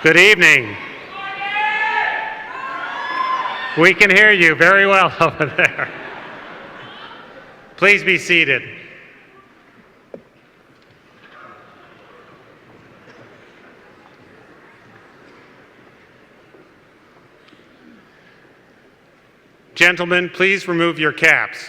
Good evening. We can hear you very well over there. Please be seated. Gentlemen, please remove your caps.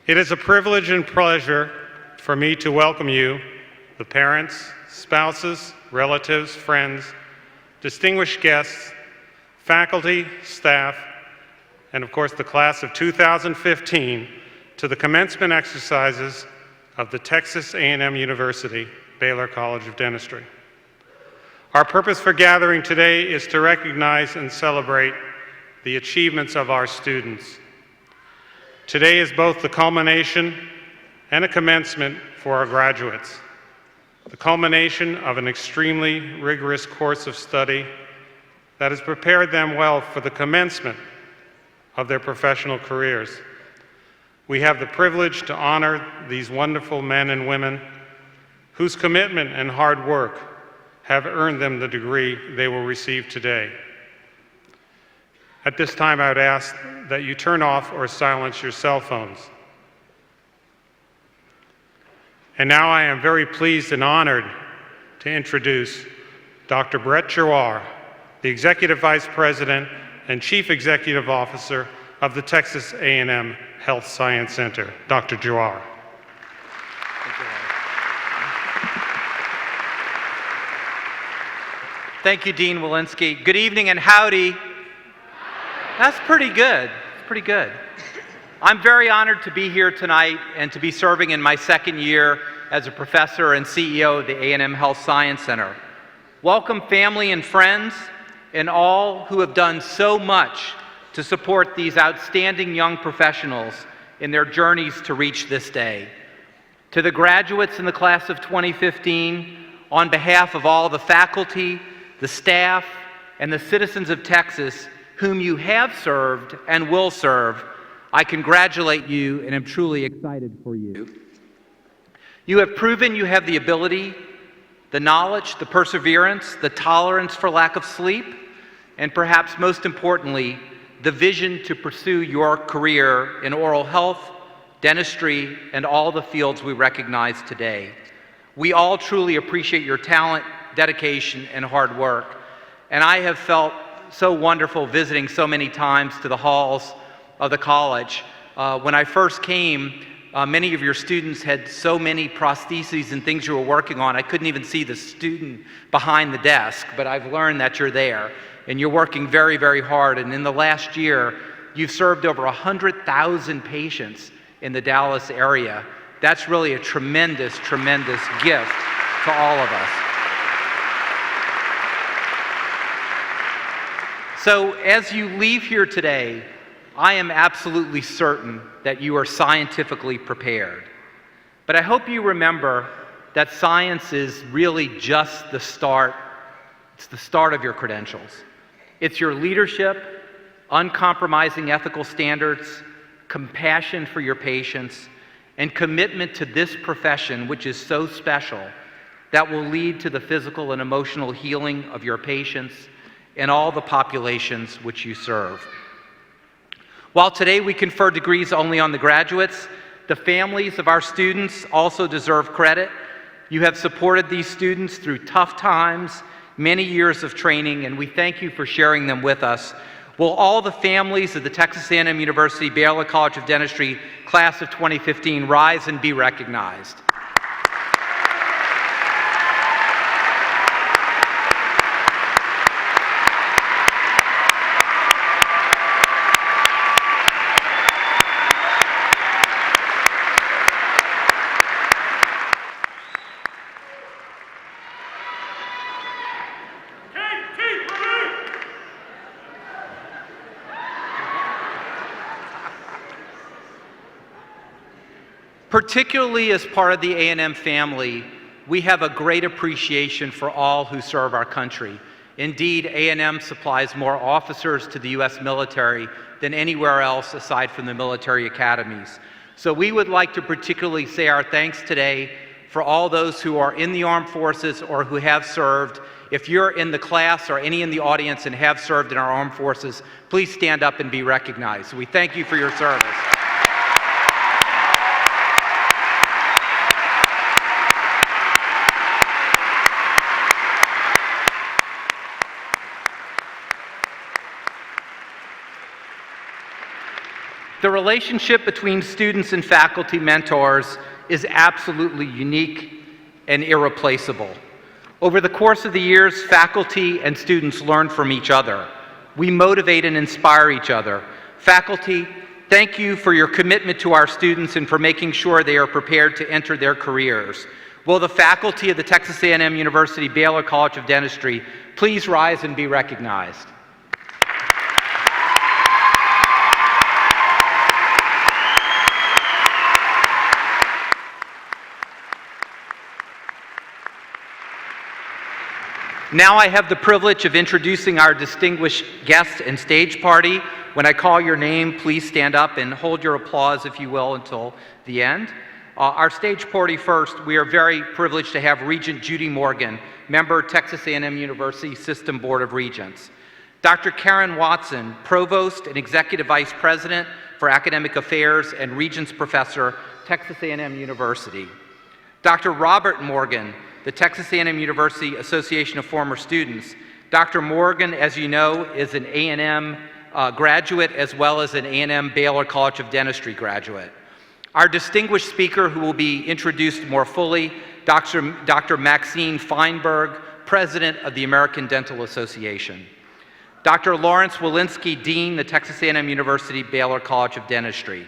It is a privilege and pleasure for me to welcome you, the parents, spouses, relatives, friends, distinguished guests, faculty, staff, and of course the class of 2015 to the commencement exercises of the Texas A&M University, Baylor College of Dentistry. Our purpose for gathering today is to recognize and celebrate the achievements of our students. Today is both the culmination and a commencement for our graduates. The culmination of an extremely rigorous course of study that has prepared them well for the commencement of their professional careers. We have the privilege to honor these wonderful men and women whose commitment and hard work have earned them the degree they will receive today. At this time, I would ask that you turn off or silence your cell phones. And now I am very pleased and honored to introduce Dr. Brett Giroir, the Executive Vice President and Chief Executive Officer of the Texas A&M Health Science Center. Dr. Giroir. Thank you, Dean Walensky. Good evening and howdy. That's pretty good. It's pretty good. I'm very honored to be here tonight and to be serving in my second year as a professor and CEO of the A&M Health Science Center. Welcome family and friends and all who have done so much to support these outstanding young professionals in their journeys to reach this day. To the graduates in the class of 2015, on behalf of all the faculty, the staff, and the citizens of Texas whom you have served and will serve, I congratulate you and am truly excited for you. You have proven you have the ability, the knowledge, the perseverance, the tolerance for lack of sleep, and perhaps most importantly, the vision to pursue your career in oral health, dentistry, and all the fields we recognize today. We all truly appreciate your talent, dedication, and hard work. And I have felt so wonderful visiting so many times to the halls of the college. When I first came, many of your students had so many prostheses and things you were working on, I couldn't even see the student behind the desk, but I've learned that you're there, and you're working very, very hard. And in the last year, you've served over 100,000 patients in the Dallas area. That's really a tremendous, tremendous gift to all of us. So as you leave here today, I am absolutely certain that you are scientifically prepared. But I hope you remember that science is really just the start. It's the start of your credentials. It's your leadership, uncompromising ethical standards, compassion for your patients, and commitment to this profession, which is so special, that will lead to the physical and emotional healing of your patients and all the populations which you serve. While today we confer degrees only on the graduates, the families of our students also deserve credit. You have supported these students through tough times, many years of training, and we thank you for sharing them with us. Will all the families of the Texas A&M University Baylor College of Dentistry class of 2015 rise and be recognized? Particularly as part of the A&M family, we have a great appreciation for all who serve our country. Indeed, A&M supplies more officers to the U.S. military than anywhere else aside from the military academies. So we would like to particularly say our thanks today for all those who are in the armed forces or who have served. If you're in the class or any in the audience and have served in our armed forces, please stand up and be recognized. We thank you for your service. The relationship between students and faculty mentors is absolutely unique and irreplaceable. Over the course of the years, faculty and students learn from each other. We motivate and inspire each other. Faculty, thank you for your commitment to our students and for making sure they are prepared to enter their careers. Will the faculty of the Texas A&M University Baylor College of Dentistry please rise and be recognized? Now I have the privilege of introducing our distinguished guest and stage party. When I call your name, please stand up and hold your applause, if you will, until the end. Our stage party first, we are very privileged to have Regent Judy Morgan, member Texas A&M University System Board of Regents. Dr. Karen Watson, Provost and Executive Vice President for Academic Affairs and Regents Professor, Texas A&M University. Dr. Robert Morgan, the Texas A&M University Association of Former Students. Dr. Morgan, as you know, is an A&M graduate as well as an A&M Baylor College of Dentistry graduate. Our distinguished speaker, who will be introduced more fully, Dr. Maxine Feinberg, President of the American Dental Association. Dr. Lawrence Walensky, Dean, the Texas A&M University Baylor College of Dentistry.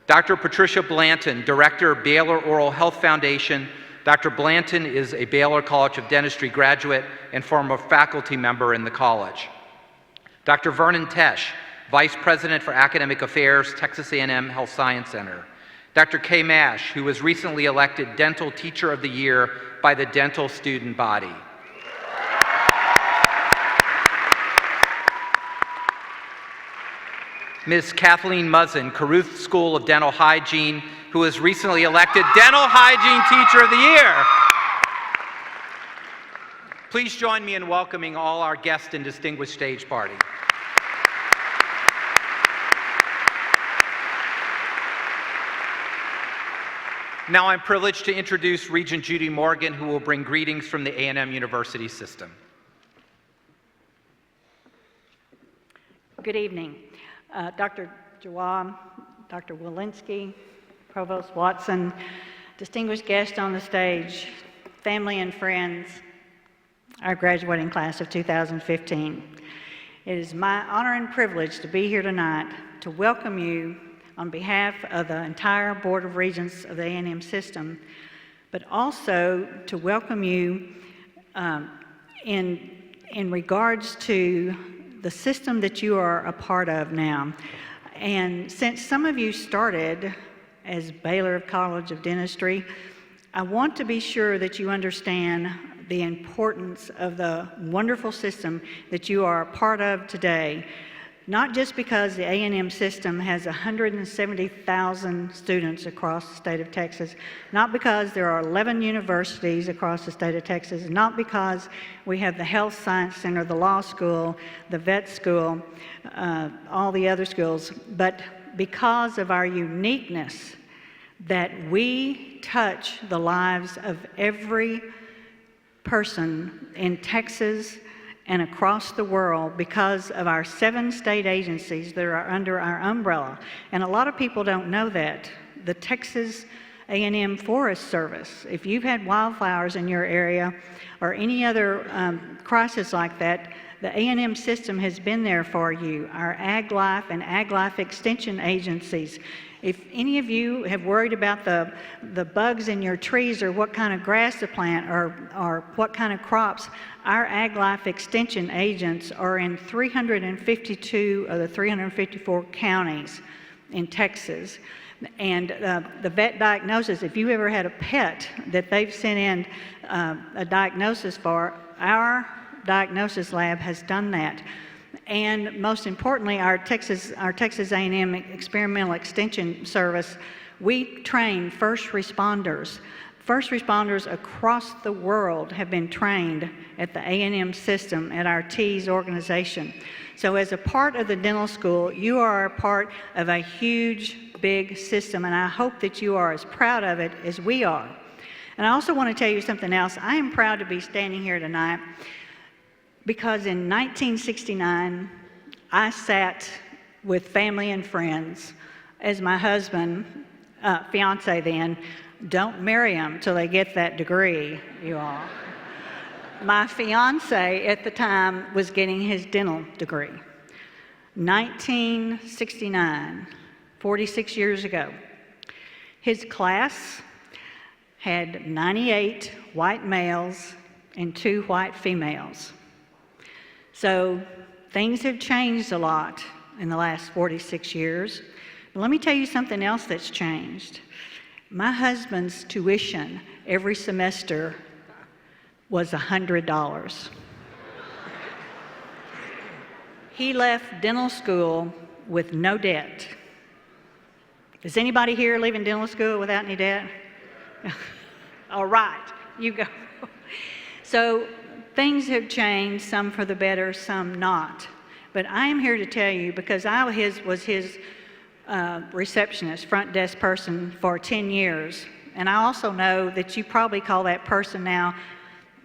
Dr. Patricia Blanton, Director, Baylor Oral Health Foundation. Dr. Blanton is a Baylor College of Dentistry graduate and former faculty member in the college. Dr. Vernon Tesh, Vice President for Academic Affairs, Texas A&M Health Science Center. Dr. Kay Mash, who was recently elected Dental Teacher of the Year by the dental student body. Ms. Kathleen Muzzin, Caruth School of Dental Hygiene, who was recently elected Dental Hygiene Teacher of the Year. Please join me in welcoming all our guests and distinguished stage party. Now I'm privileged to introduce Regent Judy Morgan, who will bring greetings from the A&M University system. Good evening. Dr. Jawab, Dr. Walensky, Provost Watson, distinguished guests on the stage, family and friends, our graduating class of 2015. It is my honor and privilege to be here tonight to welcome you on behalf of the entire Board of Regents of the A&M system, but also to welcome you in regards to the system that you are a part of now. And since some of you started as Baylor College of Dentistry, I want to be sure that you understand the importance of the wonderful system that you are a part of today. Not just because the A&M system has 170,000 students across the state of Texas, not because there are 11 universities across the state of Texas, not because we have the Health Science Center, the law school, the vet school, all the other schools, but because of our uniqueness that we touch the lives of every person in Texas and across the world because of our 7 state agencies that are under our umbrella. And a lot of people don't know that. The Texas A&M Forest Service, if you've had wildflowers in your area or any other crisis like that, the A&M system has been there for you. Our Ag Life and Ag Life Extension agencies. If any of you have worried about the bugs in your trees or what kind of grass to plant or what kind of crops, our Ag Life Extension agents are in 352 of the 354 counties in Texas. And the vet diagnosis, if you ever had a pet that they've sent in a diagnosis for, our diagnosis lab has done that. And most importantly, our Texas A&M Experimental Extension Service, We train first responders. First responders across the world have been trained at the A&M system at our TEAS organization. So as a part of the dental school, you are a part of a huge, big system, and I hope that you are as proud of it as we are. And I also want to tell you something else. I am proud to be standing here tonight because in 1969, I sat with family and friends as my husband, fiance then, don't marry them till they get that degree, you all. My fiance at the time was getting his dental degree. 1969, 46 years ago. His class had 98 white males and 2 white females. So things have changed a lot in the last 46 years. But let me tell you something else that's changed. My husband's tuition every semester was $100. He left dental school with no debt. Is anybody here leaving dental school without any debt? All right, you go. So things have changed, some for the better, some not. But I am here to tell you, because I was his receptionist, front desk person for 10 years. And I also know that you probably call that person now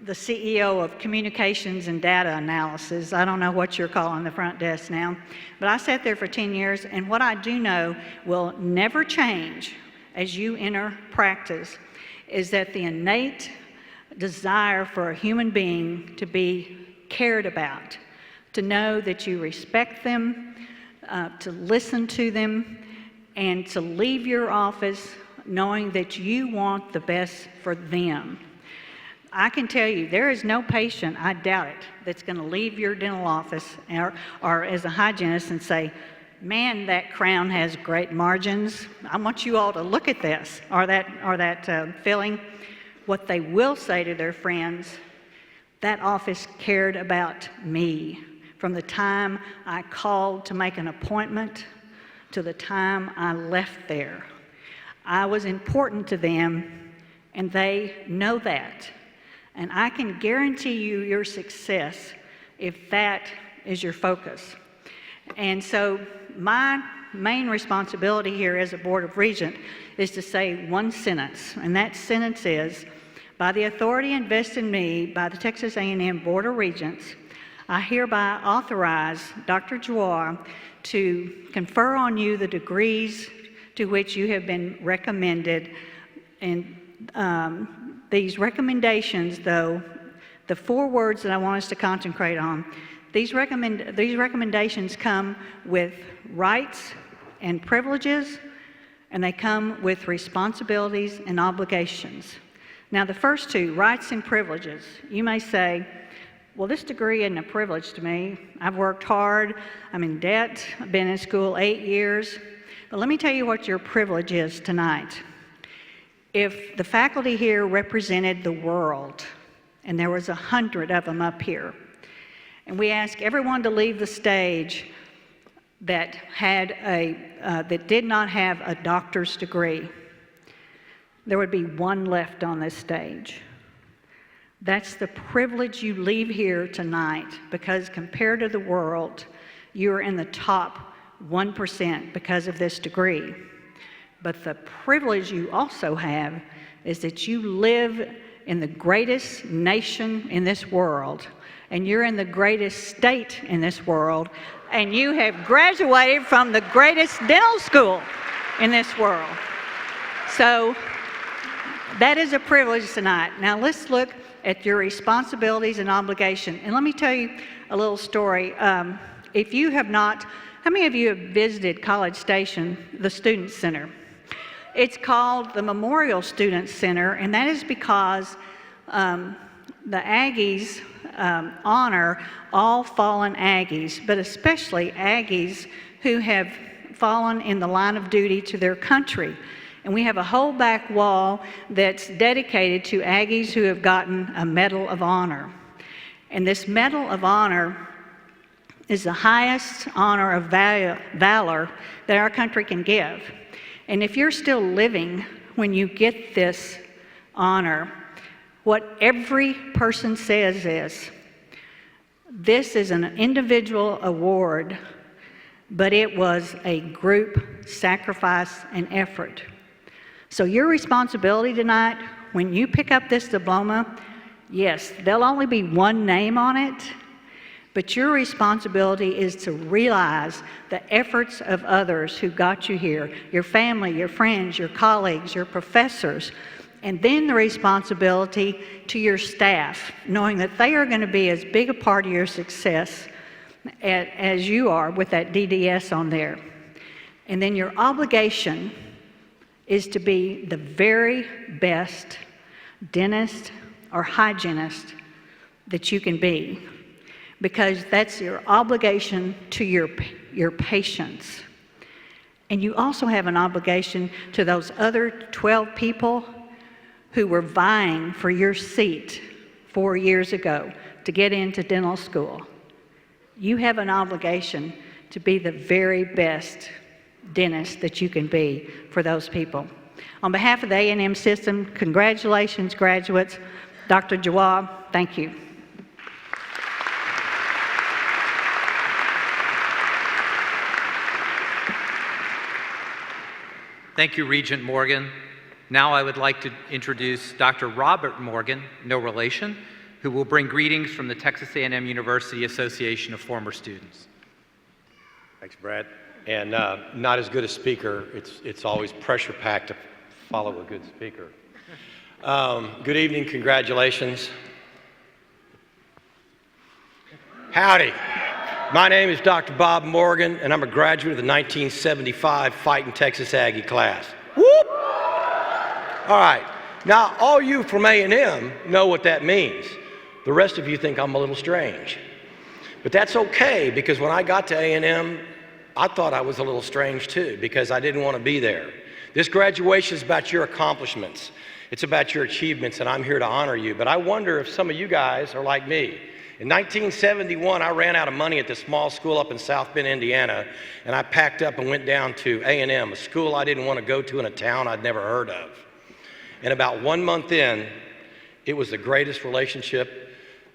the CEO of communications and data analysis. I don't know what you're calling the front desk now. But I sat there for 10 years, and what I do know will never change as you enter practice is that the innate desire for a human being to be cared about, to know that you respect them, to listen to them, and to leave your office knowing that you want the best for them. I can tell you, there is no patient, I doubt it, that's going to leave your dental office or as a hygienist and say, man, that crown has great margins. I want you all to look at this, or that filling. What they will say to their friends, that office cared about me. From the time I called to make an appointment to the time I left there. I was important to them, and they know that. And I can guarantee you your success if that is your focus. And so my main responsibility here as a Board of Regents is to say one sentence, and that sentence is, by the authority invested in me by the Texas A&M Board of Regents, I hereby authorize Dr. Jawar to confer on you the degrees to which you have been recommended. And these recommendations, though, the 4 words that I want us to concentrate on, these recommendations come with rights and privileges, and they come with responsibilities and obligations. Now, the first 2, rights and privileges, you may say, well, this degree isn't a privilege to me. I've worked hard, I'm in debt, I've been in school 8 years. But let me tell you what your privilege is tonight. If the faculty here represented the world, and there was 100 of them up here, and we asked everyone to leave the stage that did not have a doctor's degree, there would be 1 left on this stage. That's the privilege you leave here tonight, because compared to the world, you're in the top 1% because of this degree. But the privilege you also have is that you live in the greatest nation in this world, and you're in the greatest state in this world, and you have graduated from the greatest dental school in this world. So that is a privilege tonight. Now let's look at your responsibilities and obligation. And let me tell you a little story. If you have not, how many of you have visited College Station, the Student Center? It's called the Memorial Student Center, and that is because the Aggies honor all fallen Aggies, but especially Aggies who have fallen in the line of duty to their country. And we have a whole back wall that's dedicated to Aggies who have gotten a Medal of Honor. And this Medal of Honor is the highest honor of valor that our country can give. And if you're still living when you get this honor, what every person says is, this is an individual award, but it was a group sacrifice and effort. So your responsibility tonight, when you pick up this diploma, yes, there'll only be one name on it, but your responsibility is to realize the efforts of others who got you here, your family, your friends, your colleagues, your professors, and then the responsibility to your staff, knowing that they are going to be as big a part of your success as you are with that DDS on there. And then your obligation is to be the very best dentist or hygienist that you can be, because that's your obligation to your patients. And you also have an obligation to those other 12 people who were vying for your seat 4 years ago to get into dental school. You have an obligation to be the very best dentist that you can be for those people. On behalf of the A&M system, congratulations, graduates. Dr. Jawab, thank you. Thank you, Regent Morgan. Now I would like to introduce Dr. Robert Morgan, no relation, who will bring greetings from the Texas A&M University Association of Former Students. Thanks, Brad. And not as good a speaker. It's always pressure-packed to follow a good speaker. Good evening, congratulations. Howdy. My name is Dr. Bob Morgan, and I'm a graduate of the 1975 Fighting Texas Aggie class. Whoop! All right. Now, all you from A&M know what that means. The rest of you think I'm a little strange. But that's okay, because when I got to A&M, I thought I was a little strange too, because I didn't want to be there. This graduation is about your accomplishments. It's about your achievements, and I'm here to honor you. But I wonder if some of you guys are like me. In 1971, I ran out of money at this small school up in South Bend, Indiana, and I packed up and went down to A&M, a school I didn't want to go to in a town I'd never heard of. And about 1 month in, it was the greatest relationship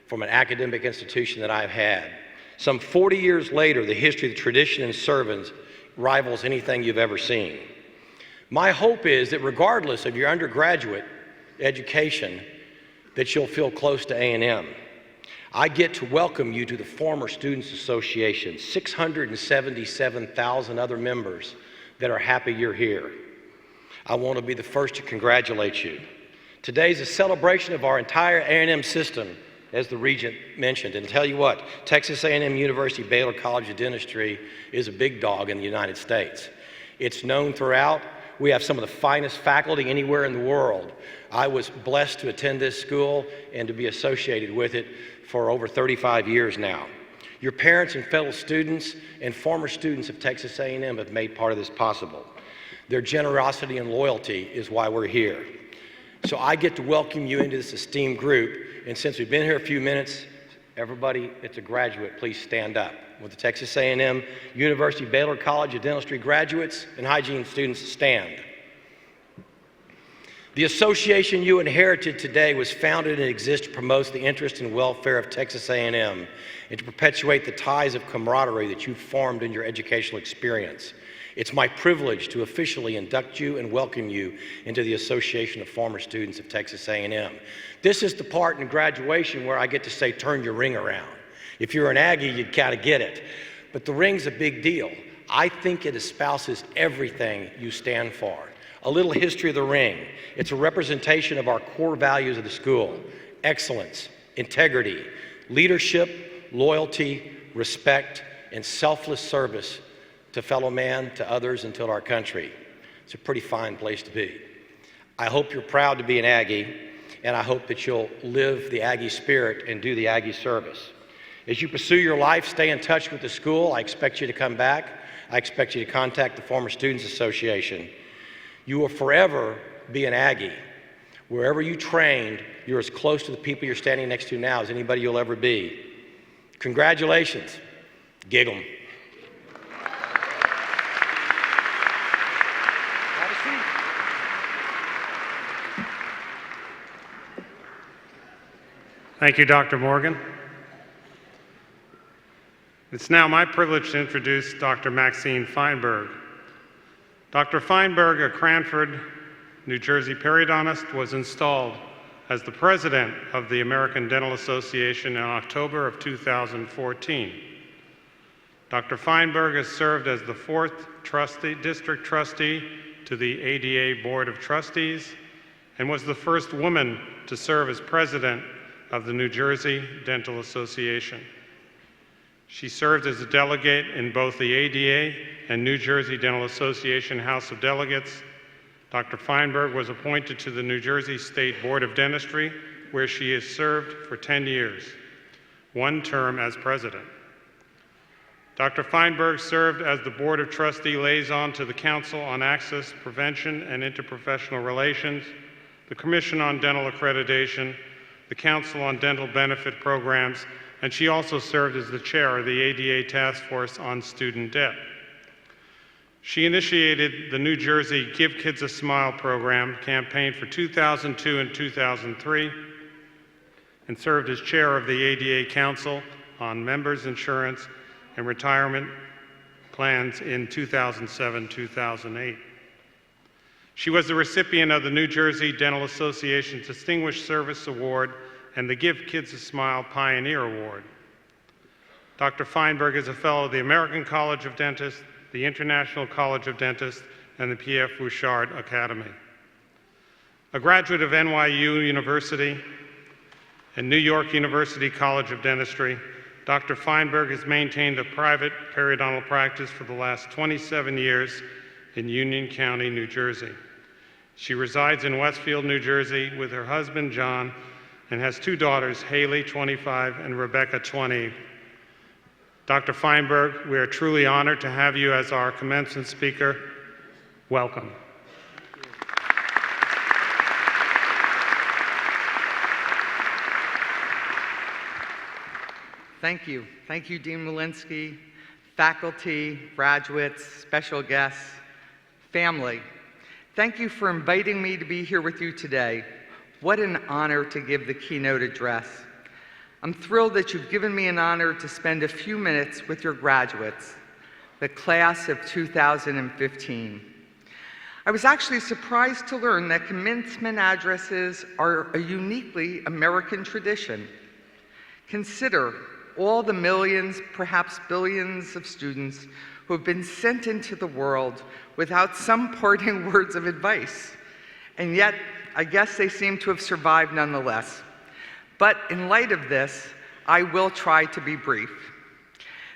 from an academic institution that I've had. Some 40 years later, the history, the tradition, and servants rivals anything you've ever seen. My hope is that regardless of your undergraduate education, that you'll feel close to A&M. I get to welcome you to the Former Students Association, 677,000 other members that are happy you're here. I want to be the first to congratulate you. Today's a celebration of our entire A&M system, as the Regent mentioned. And tell you what, Texas A&M University Baylor College of Dentistry is a big dog in the United States. It's known throughout. We have some of the finest faculty anywhere in the world. I was blessed to attend this school and to be associated with it for over 35 years now. Your parents and fellow students and former students of Texas A&M have made part of this possible. Their generosity and loyalty is why we're here. So I get to welcome you into this esteemed group, and since we've been here a few minutes, everybody that's a graduate, please stand up. With the Texas A&M University Baylor College of Dentistry graduates and hygiene students, stand. The association you inherited today was founded and exists to promote the interest and welfare of Texas A&M and to perpetuate the ties of camaraderie that you've formed in your educational experience. It's my privilege to officially induct you and welcome you into the Association of Former Students of Texas A&M. This is the part in graduation where I get to say, turn your ring around. If you're an Aggie, you'd kind of get it. But the ring's a big deal. I think it espouses everything you stand for. A little history of the ring. It's a representation of our core values of the school: excellence, integrity, leadership, loyalty, respect, and selfless service to fellow man, to others, and to our country. It's a pretty fine place to be. I hope you're proud to be an Aggie, and I hope that you'll live the Aggie spirit and do the Aggie service. As you pursue your life, stay in touch with the school. I expect you to come back. I expect you to contact the Former Students Association. You will forever be an Aggie. Wherever you trained, you're as close to the people you're standing next to now as anybody you'll ever be. Congratulations. Giggle. Thank you, Dr. Morgan. It's now my privilege to introduce Dr. Maxine Feinberg. Dr. Feinberg, a Cranford, New Jersey periodontist, was installed as the president of the American Dental Association in October of 2014. Dr. Feinberg has served as the 4th district trustee to the ADA Board of Trustees and was the first woman to serve as president of the New Jersey Dental Association. She served as a delegate in both the ADA and New Jersey Dental Association House of Delegates. Dr. Feinberg was appointed to the New Jersey State Board of Dentistry, where she has served for 10 years, 1 term as president. Dr. Feinberg served as the Board of Trustee liaison to the Council on Access, Prevention, and Interprofessional Relations, the Commission on Dental Accreditation, the Council on Dental Benefit Programs, and she also served as the chair of the ADA Task Force on Student Debt. She initiated the New Jersey Give Kids a Smile program campaign for 2002 and 2003 and served as chair of the ADA Council on Members Insurance and Retirement Plans in 2007-2008. She was the recipient of the New Jersey Dental Association's Distinguished Service Award and the Give Kids a Smile Pioneer Award. Dr. Feinberg is a fellow of the American College of Dentists, the International College of Dentists, and the P.F. Bouchard Academy. A graduate of NYU University and New York University College of Dentistry, Dr. Feinberg has maintained a private periodontal practice for the last 27 years in Union County, New Jersey. She resides in Westfield, New Jersey with her husband, John, and has 2 daughters, Haley, 25, and Rebecca, 20. Dr. Feinberg, we are truly honored to have you as our commencement speaker. Welcome. Thank you. Thank you, Dean Walensky, faculty, graduates, special guests, family. Thank you for inviting me to be here with you today. What an honor to give the keynote address. I'm thrilled that you've given me an honor to spend a few minutes with your graduates, the class of 2015. I was actually surprised to learn that commencement addresses are a uniquely American tradition. Consider all the millions, perhaps billions of students who have been sent into the world without some parting words of advice. And yet, I guess they seem to have survived nonetheless. But in light of this, I will try to be brief.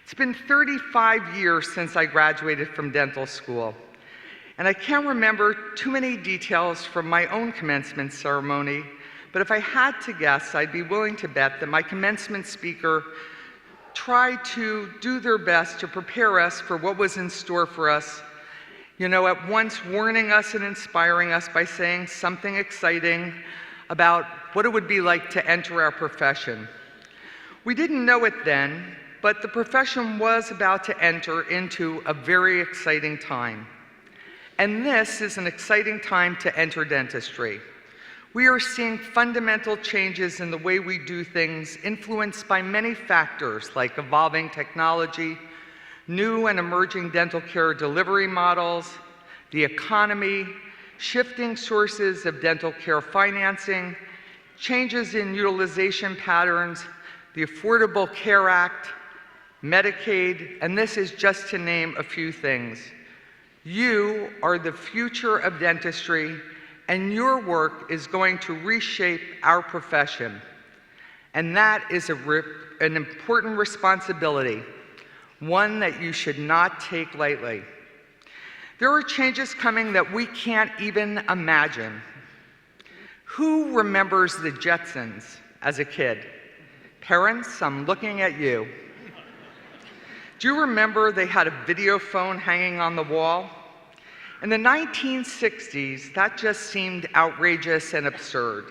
It's been 35 years since I graduated from dental school, and I can't remember too many details from my own commencement ceremony, but if I had to guess, I'd be willing to bet that my commencement speaker tried to do their best to prepare us for what was in store for us, at once warning us and inspiring us by saying something exciting about what it would be like to enter our profession. We didn't know it then, but the profession was about to enter into a very exciting time. And this is an exciting time to enter dentistry. We are seeing fundamental changes in the way we do things, influenced by many factors like evolving technology, new and emerging dental care delivery models, the economy, shifting sources of dental care financing, changes in utilization patterns, the Affordable Care Act, Medicaid, and this is just to name a few things. You are the future of dentistry, and your work is going to reshape our profession. And that is an important responsibility, one that you should not take lightly. There are changes coming that we can't even imagine. Who remembers the Jetsons as a kid? Parents, I'm looking at you. Do you remember they had a video phone hanging on the wall? In the 1960s, that just seemed outrageous and absurd.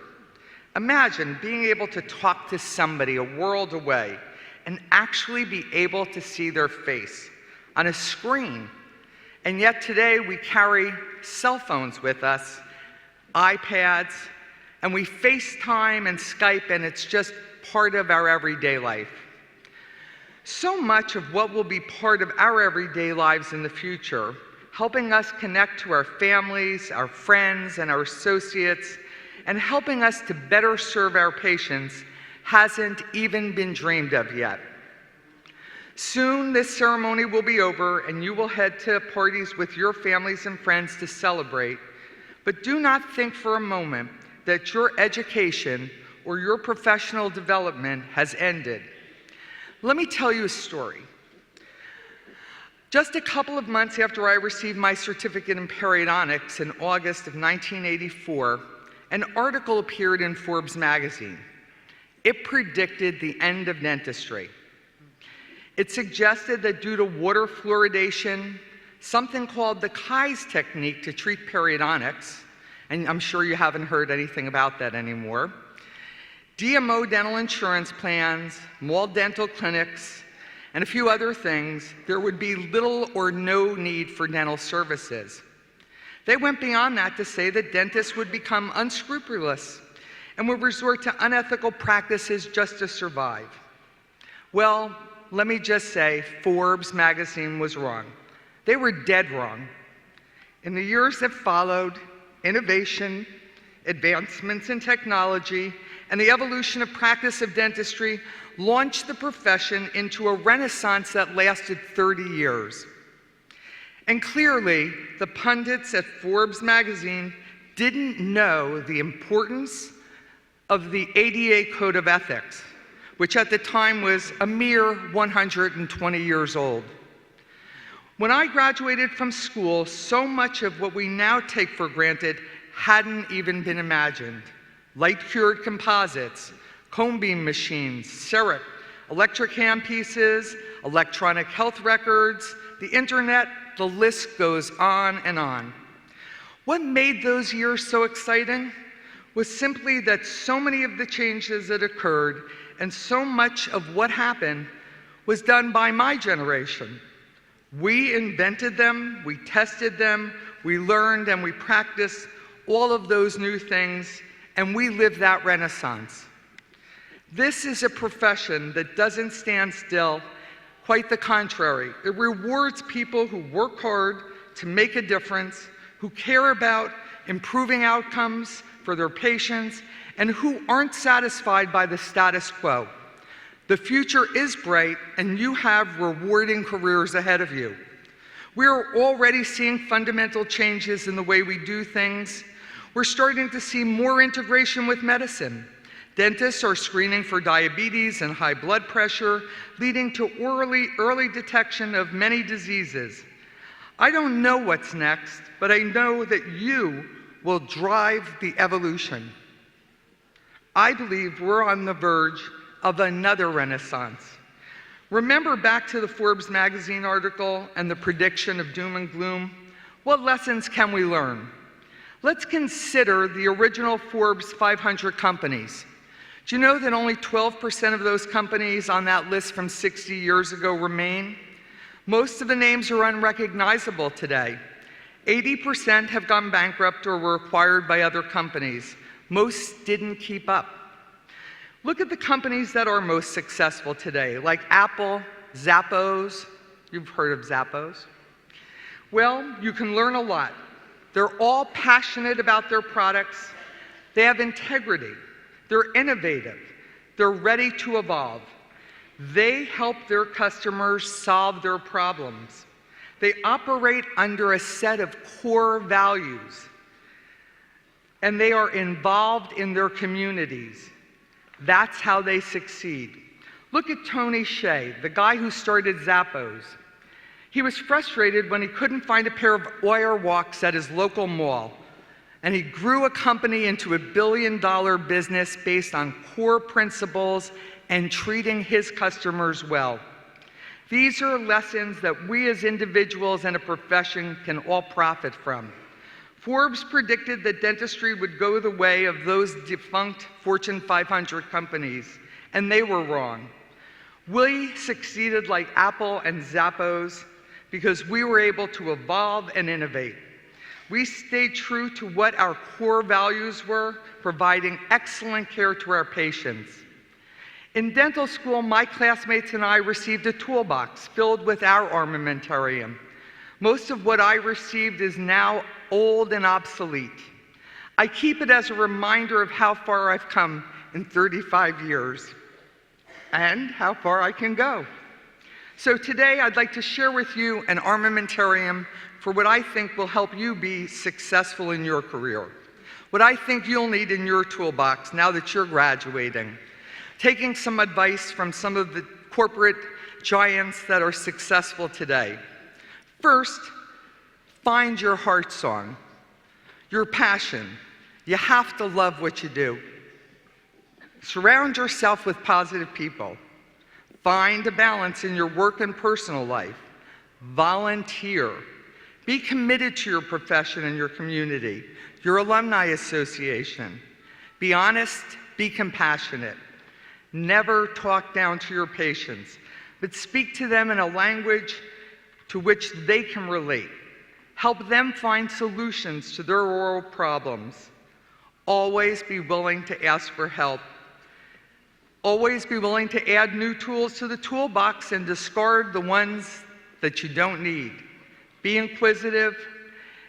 Imagine being able to talk to somebody a world away and actually be able to see their face on a screen. And yet today we carry cell phones with us, iPads, and we FaceTime and Skype, and it's just part of our everyday life. So much of what will be part of our everyday lives in the future, helping us connect to our families, our friends, and our associates, and helping us to better serve our patients, hasn't even been dreamed of yet. Soon this ceremony will be over and you will head to parties with your families and friends to celebrate, but do not think for a moment that your education or your professional development has ended. Let me tell you a story. Just a couple of months after I received my certificate in periodontics in August of 1984, an article appeared in Forbes magazine. It predicted the end of dentistry. It suggested that due to water fluoridation, something called the Kai's technique to treat periodontics, and I'm sure you haven't heard anything about that anymore, DMO dental insurance plans, mall dental clinics, and a few other things, there would be little or no need for dental services. They went beyond that to say that dentists would become unscrupulous and would resort to unethical practices just to survive. Well, let me just say, Forbes magazine was wrong. They were dead wrong. In the years that followed, innovation, advancements in technology, and the evolution of practice of dentistry launched the profession into a renaissance that lasted 30 years. And clearly, the pundits at Forbes magazine didn't know the importance of the ADA Code of Ethics, which at the time was a mere 120 years old. When I graduated from school, so much of what we now take for granted hadn't even been imagined. Light-cured composites, cone beam machines, CEREC, electric handpieces, electronic health records, the internet, the list goes on and on. What made those years so exciting was simply that so many of the changes that occurred and so much of what happened was done by my generation. We invented them, we tested them, we learned and we practiced all of those new things, and we lived that renaissance. This is a profession that doesn't stand still, quite the contrary. It rewards people who work hard to make a difference, who care about improving outcomes for their patients, and who aren't satisfied by the status quo. The future is bright, and you have rewarding careers ahead of you. We are already seeing fundamental changes in the way we do things. We're starting to see more integration with medicine. Dentists are screening for diabetes and high blood pressure, leading to early detection of many diseases. I don't know what's next, but I know that you will drive the evolution. I believe we're on the verge of another renaissance. Remember back to the Forbes magazine article and the prediction of doom and gloom? What lessons can we learn? Let's consider the original Forbes 500 companies. Do you know that only 12% of those companies on that list from 60 years ago remain? Most of the names are unrecognizable today. 80% have gone bankrupt or were acquired by other companies. Most didn't keep up. Look at the companies that are most successful today, like Apple, Zappos. You've heard of Zappos. Well, you can learn a lot. They're all passionate about their products. They have integrity. They're innovative. They're ready to evolve. They help their customers solve their problems. They operate under a set of core values, and they are involved in their communities. That's how they succeed. Look at Tony Hsieh, the guy who started Zappos. He was frustrated when he couldn't find a pair of wire walks at his local mall, and he grew a company into a billion-dollar business based on core principles and treating his customers well. These are lessons that we as individuals and a profession can all profit from. Forbes predicted that dentistry would go the way of those defunct Fortune 500 companies, and they were wrong. We succeeded like Apple and Zappos because we were able to evolve and innovate. We stayed true to what our core values were, providing excellent care to our patients. In dental school, my classmates and I received a toolbox filled with our armamentarium. Most of what I received is now old and obsolete. I keep it as a reminder of how far I've come in 35 years and how far I can go. So today I'd like to share with you an armamentarium for what I think will help you be successful in your career. What I think you'll need in your toolbox now that you're graduating. Taking some advice from some of the corporate giants that are successful today. First, find your heart song, your passion. You have to love what you do. Surround yourself with positive people. Find a balance in your work and personal life. Volunteer. Be committed to your profession and your community, your alumni association. Be honest, be compassionate. Never talk down to your patients, but speak to them in a language to which they can relate. Help them find solutions to their oral problems. Always be willing to ask for help. Always be willing to add new tools to the toolbox and discard the ones that you don't need. Be inquisitive,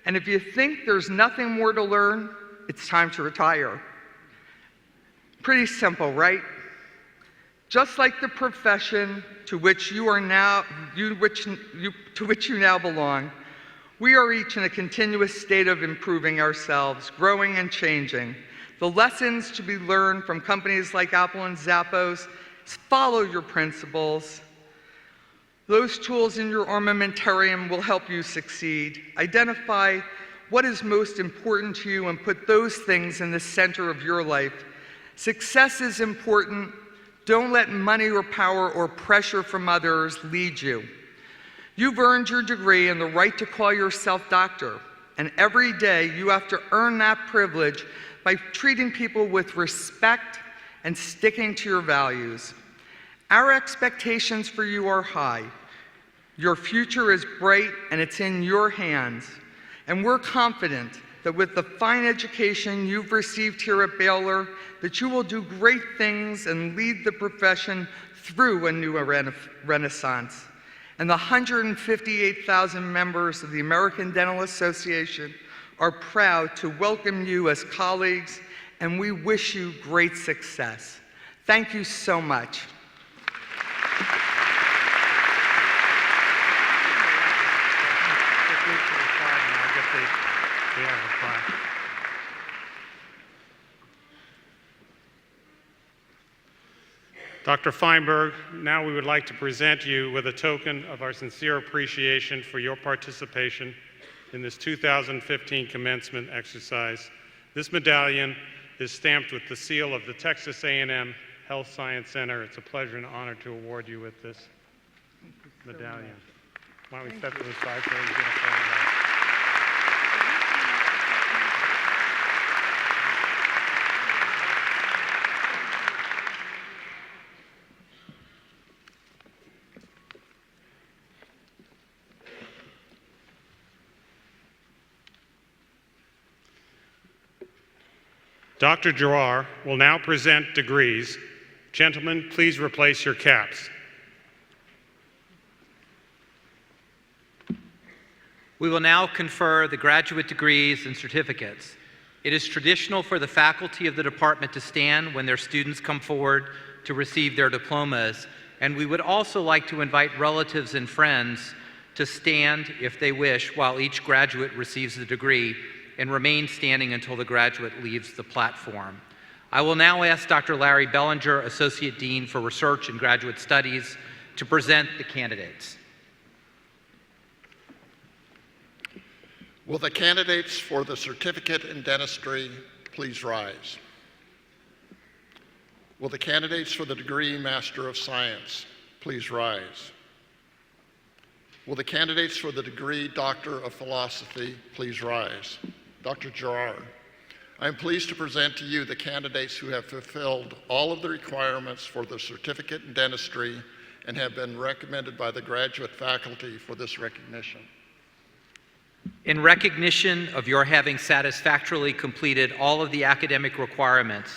and if you think there's nothing more to learn, it's time to retire. Pretty simple, right? Just like the profession to which you now belong, we are each in a continuous state of improving ourselves, growing and changing. The lessons to be learned from companies like Apple and Zappos is follow your principles. Those tools in your armamentarium will help you succeed. Identify what is most important to you and put those things in the center of your life. Success is important. Don't let money or power or pressure from others lead you. You've earned your degree and the right to call yourself doctor, and every day you have to earn that privilege by treating people with respect and sticking to your values. Our expectations for you are high. Your future is bright and it's in your hands. And we're confident that with the fine education you've received here at Baylor, that you will do great things and lead the profession through a new renaissance. And the 158,000 members of the American Dental Association are proud to welcome you as colleagues, and we wish you great success. Thank you so much. Dr. Feinberg, now we would like to present you with a token of our sincere appreciation for your participation in this 2015 commencement exercise. This medallion is stamped with the seal of the Texas A&M Health Science Center. It's a pleasure and honor to award you with this medallion. Why don't we step to the side so we can get a photo. Dr. Giroir will now present degrees. Gentlemen, please replace your caps. We will now confer the graduate degrees and certificates. It is traditional for the faculty of the department to stand when their students come forward to receive their diplomas, and we would also like to invite relatives and friends to stand if they wish while each graduate receives the degree, and remain standing until the graduate leaves the platform. I will now ask Dr. Larry Bellinger, Associate Dean for Research and Graduate Studies, to present the candidates. Will the candidates for the certificate in dentistry please rise? Will the candidates for the degree Master of Science please rise? Will the candidates for the degree Doctor of Philosophy please rise? Dr. Giroir, I am pleased to present to you the candidates who have fulfilled all of the requirements for the certificate in dentistry and have been recommended by the graduate faculty for this recognition. In recognition of your having satisfactorily completed all of the academic requirements,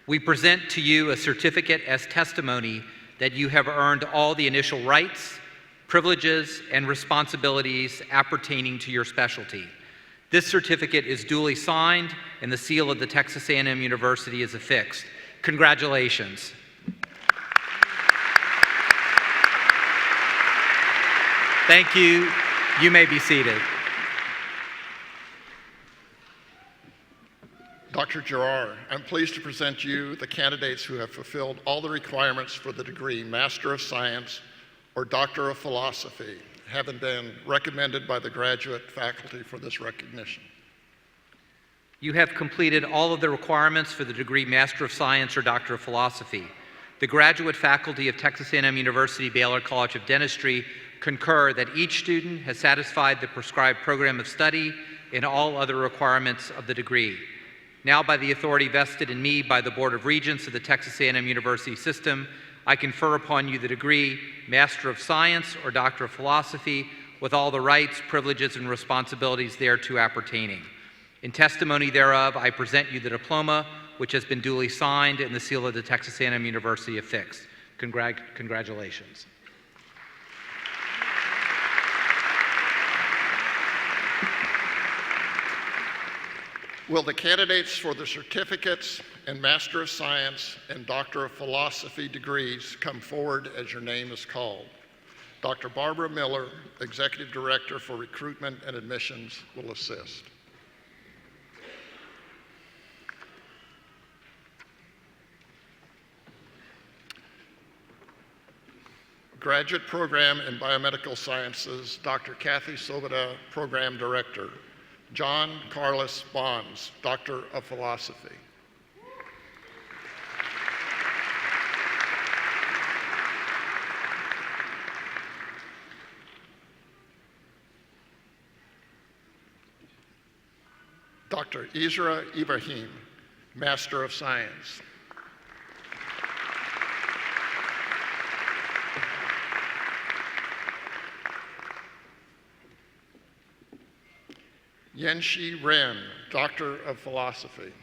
We present to you a certificate as testimony that you have earned all the initial rights, privileges, and responsibilities appertaining to your specialty. This certificate is duly signed and the seal of the Texas A&M University is affixed. Congratulations. Thank you. You may be seated. Dr. Gerard, I'm pleased to present you the candidates who have fulfilled all the requirements for the degree Master of Science or Doctor of Philosophy, having been recommended by the graduate faculty for this recognition. You have completed all of the requirements for the degree Master of Science or Doctor of Philosophy. The graduate faculty of Texas A&M University Baylor College of Dentistry concur that each student has satisfied the prescribed program of study and all other requirements of the degree. Now, by the authority vested in me by the Board of Regents of the Texas A&M University System, I confer upon you the degree Master of Science or Doctor of Philosophy with all the rights, privileges, and responsibilities thereto appertaining. In testimony thereof, I present you the diploma, which has been duly signed and the seal of the Texas A&M University affixed. Congratulations. Will the candidates for the certificates and Master of Science and Doctor of Philosophy degrees come forward as your name is called? Dr. Barbara Miller, Executive Director for Recruitment and Admissions, will assist. Graduate Program in Biomedical Sciences, Dr. Kathy Sobota, Program Director. John Carlos Bonds, Doctor of Philosophy. Dr. Isra Ibrahim, Master of Science. Yenshi Ren, Doctor of Philosophy.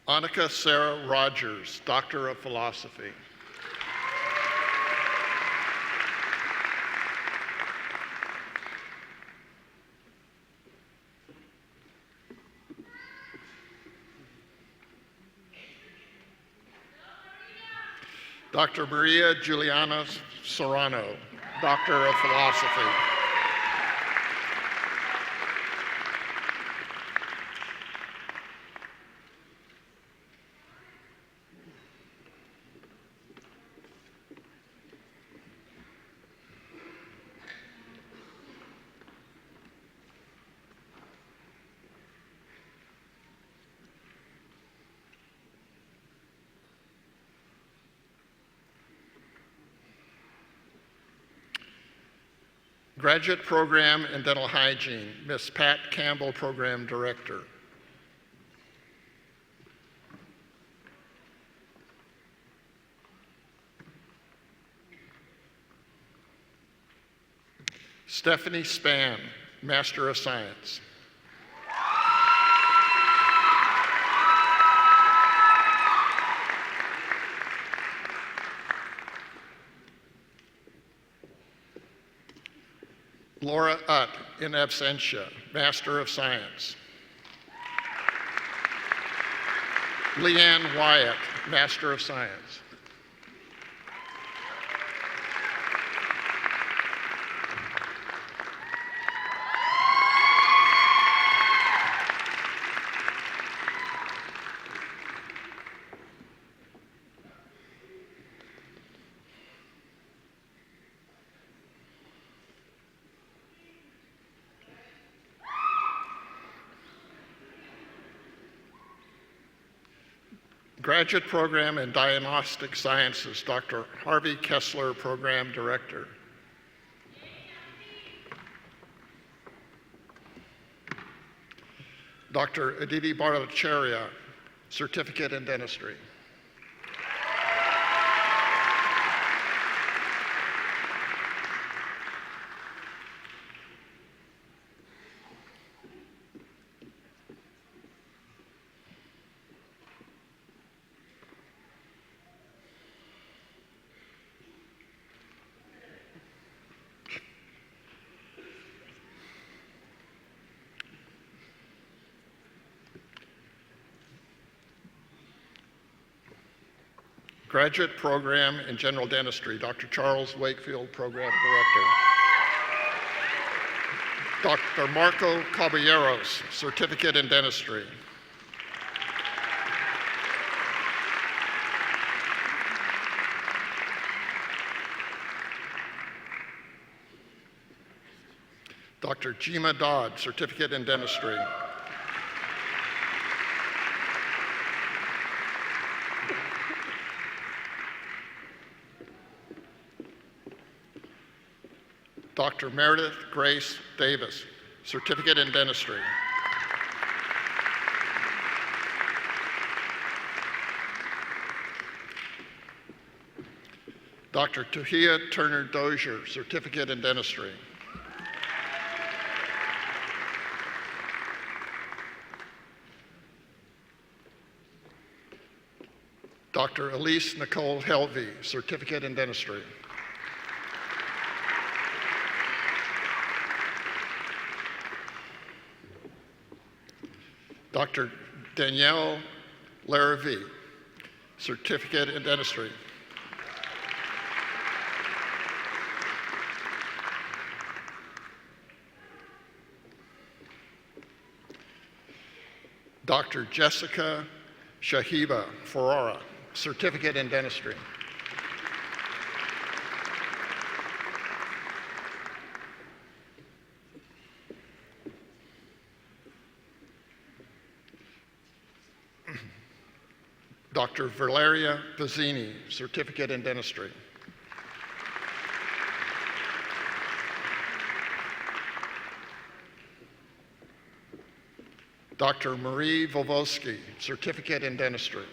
Annika Sarah Rogers, Doctor of Philosophy. Dr. Maria Juliana Serrano, Doctor of Philosophy. Graduate Program in Dental Hygiene, Ms. Pat Campbell, Program Director. Stephanie Spann, Master of Science. Laura Utt, in absentia, Master of Science. Leanne Wyatt, Master of Science. Graduate Program in Diagnostic Sciences, Dr. Harvey Kessler, Program Director. Dr. Aditi Bhattacharya, Certificate in Dentistry. Graduate Program in General Dentistry, Dr. Charles Wakefield, Program Director. Dr. Marco Caballeros, Certificate in Dentistry. Dr. Jima Dodd, Certificate in Dentistry. Dr. Meredith Grace Davis, Certificate in Dentistry. Dr. Tuhia Turner Dozier, Certificate in Dentistry. Dr. Elise Nicole Helvey, Certificate in Dentistry. Dr. Danielle Larrivee, Certificate in Dentistry. Dr. Jessica Shahiba Ferrara, Certificate in Dentistry. Dr. Valeria Vizzini, Certificate in Dentistry. Dr. Marie Volvosky, Certificate in Dentistry.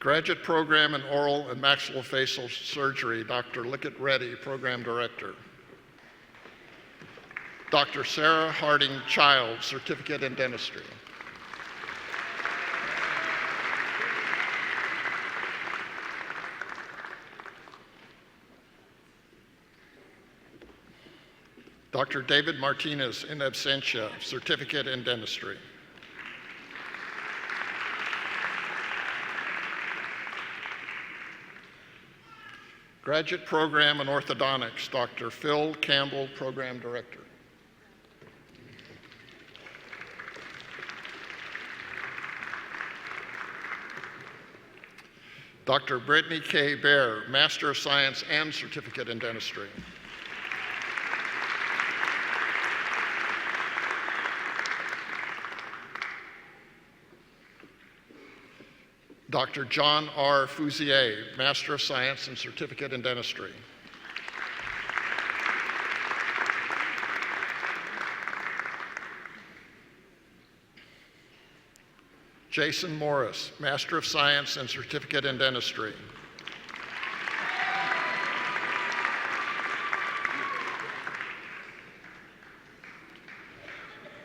Graduate Program in Oral and Maxillofacial Surgery, Dr. Lickett Reddy, Program Director. Dr. Sarah Harding Child, Certificate in Dentistry. Dr. David Martinez in absentia, Certificate in Dentistry. Graduate Program in Orthodontics, Dr. Phil Campbell, Program Director. Dr. Brittany K. Baer, Master of Science and Certificate in Dentistry. Dr. John R. Fouzier, Master of Science and Certificate in Dentistry. Jason Morris, Master of Science and Certificate in Dentistry.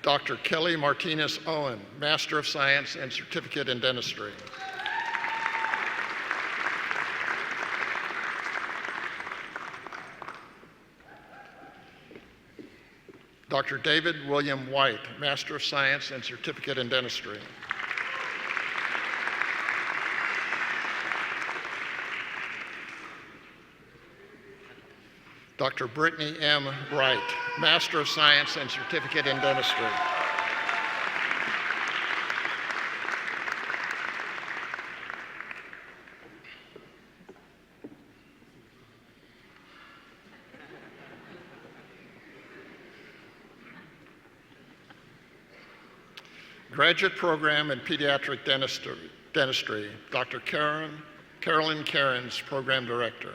Dr. Kelly Martinez Owen, Master of Science and Certificate in Dentistry. Dr. David William White, Master of Science and Certificate in Dentistry. Dr. Brittany M. Wright, Master of Science and Certificate in Dentistry. Graduate Program in Pediatric Dentistry, Dr. Carolyn Cairns, Program Director.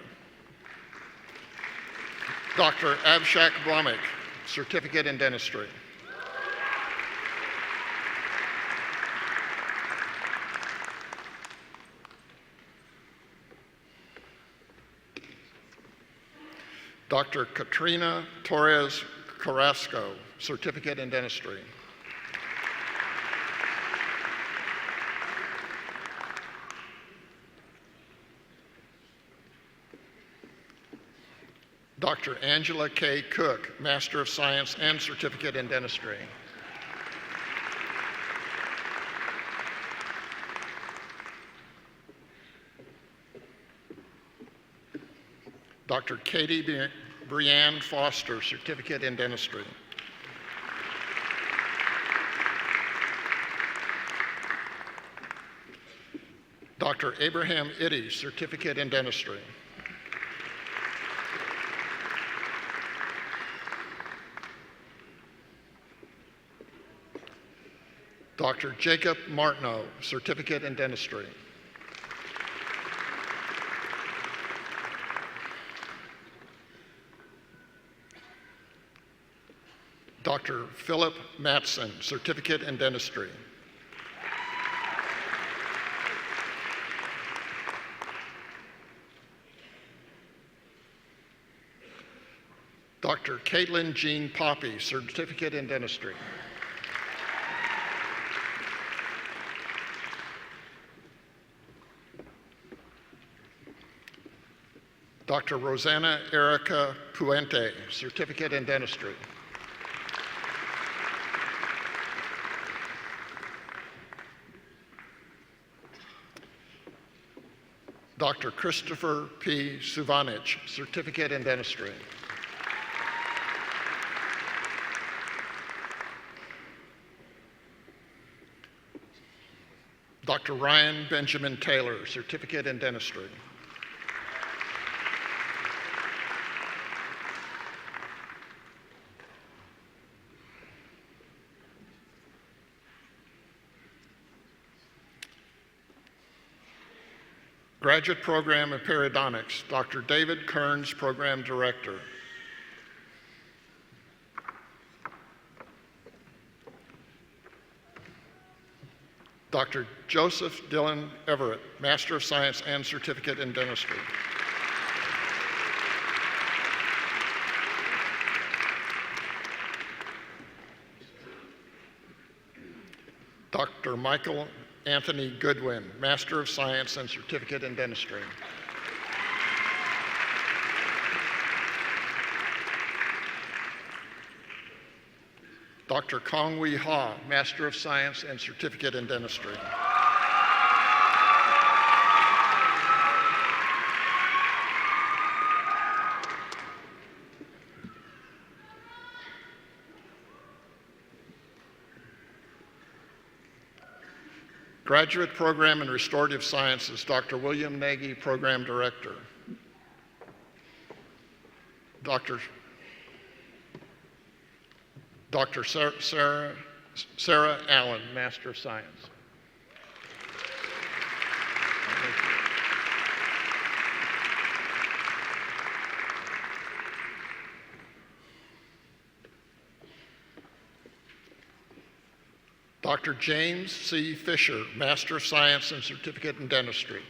Dr. Abhishek Blumik, Certificate in Dentistry. Dr. Katrina Torres Carrasco, Certificate in Dentistry. Dr. Angela K. Cook, Master of Science and Certificate in Dentistry. Dr. Katie Brianne Foster, Certificate in Dentistry. Dr. Abraham Itty, Certificate in Dentistry. Dr. Jacob Martineau, Certificate in Dentistry. Dr. Philip Matson, Certificate in Dentistry. Dr. Caitlin Jean Poppy, Certificate in Dentistry. Dr. Rosanna Erica Puente, Certificate in Dentistry. Dr. Christopher P. Suvanich, Certificate in Dentistry. Dr. Ryan Benjamin Taylor, Certificate in Dentistry. Graduate Program in Periodontics, Dr. David Kearns, Program Director. Dr. Joseph Dillon Everett, Master of Science and Certificate in Dentistry. Dr. Michael Anthony Goodwin, Master of Science and Certificate in Dentistry. Dr. Kong Wee Ha, Master of Science and Certificate in Dentistry. Graduate Program in Restorative Sciences, Dr. William Nagy, Program Director. Dr. Sarah Allen, Master of Science. Dr. James C. Fisher, Master of Science and Certificate in Dentistry.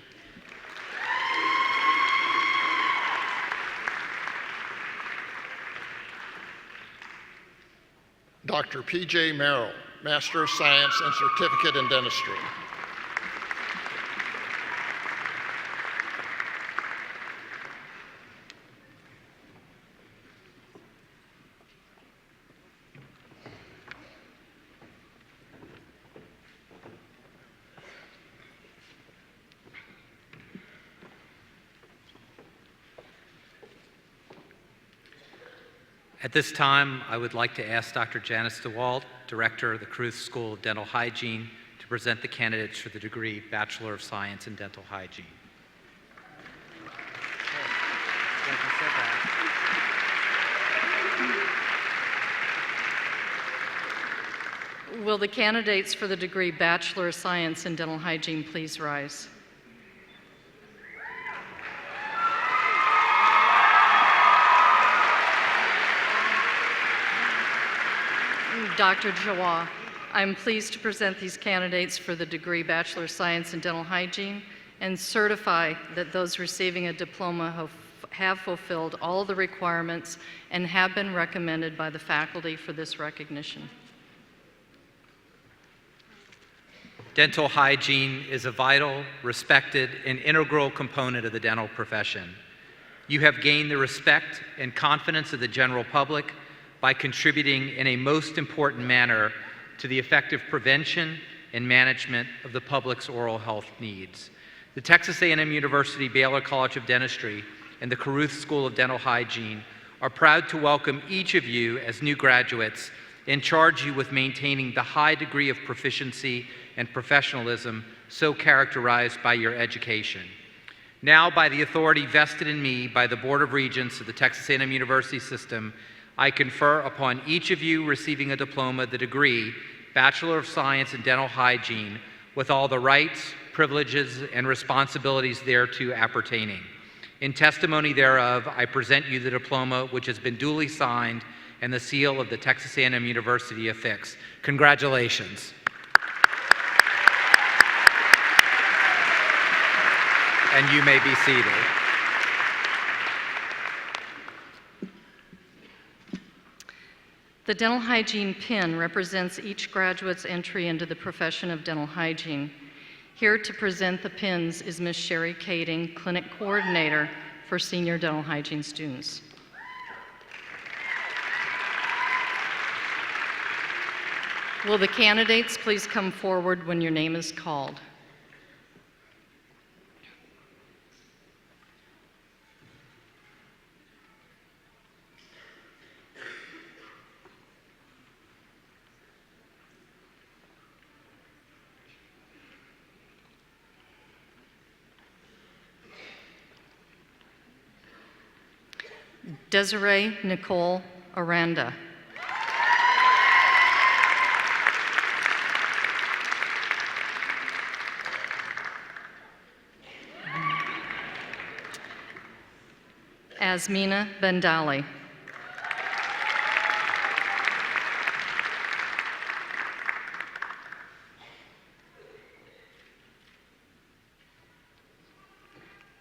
Dr. P.J. Merrill, Master of Science and Certificate in Dentistry. At this time, I would like to ask Dr. Janice DeWalt, Director of the Caruth School of Dental Hygiene, to present the candidates for the degree Bachelor of Science in Dental Hygiene. Will the candidates for the degree Bachelor of Science in Dental Hygiene please rise? Dr. Jawad, I'm pleased to present these candidates for the degree Bachelor of Science in Dental Hygiene and certify that those receiving a diploma have fulfilled all the requirements and have been recommended by the faculty for this recognition. Dental hygiene is a vital, respected, and integral component of the dental profession. You have gained the respect and confidence of the general public by contributing in a most important manner to the effective prevention and management of the public's oral health needs. The Texas A&M University Baylor College of Dentistry and the Caruth School of Dental Hygiene are proud to welcome each of you as new graduates and charge you with maintaining the high degree of proficiency and professionalism so characterized by your education. Now, by the authority vested in me by the Board of Regents of the Texas A&M University System, I confer upon each of you receiving a diploma the degree Bachelor of Science in Dental Hygiene with all the rights, privileges, and responsibilities thereto appertaining. In testimony thereof, I present you the diploma which has been duly signed and the seal of the Texas A&M University affixed. Congratulations. And you may be seated. The dental hygiene pin represents each graduate's entry into the profession of dental hygiene. Here to present the pins is Ms. Sherry Kading, Clinic Coordinator for Senior Dental Hygiene students. Will the candidates please come forward when your name is called? Desiree Nicole Aranda. Asmina Bendali.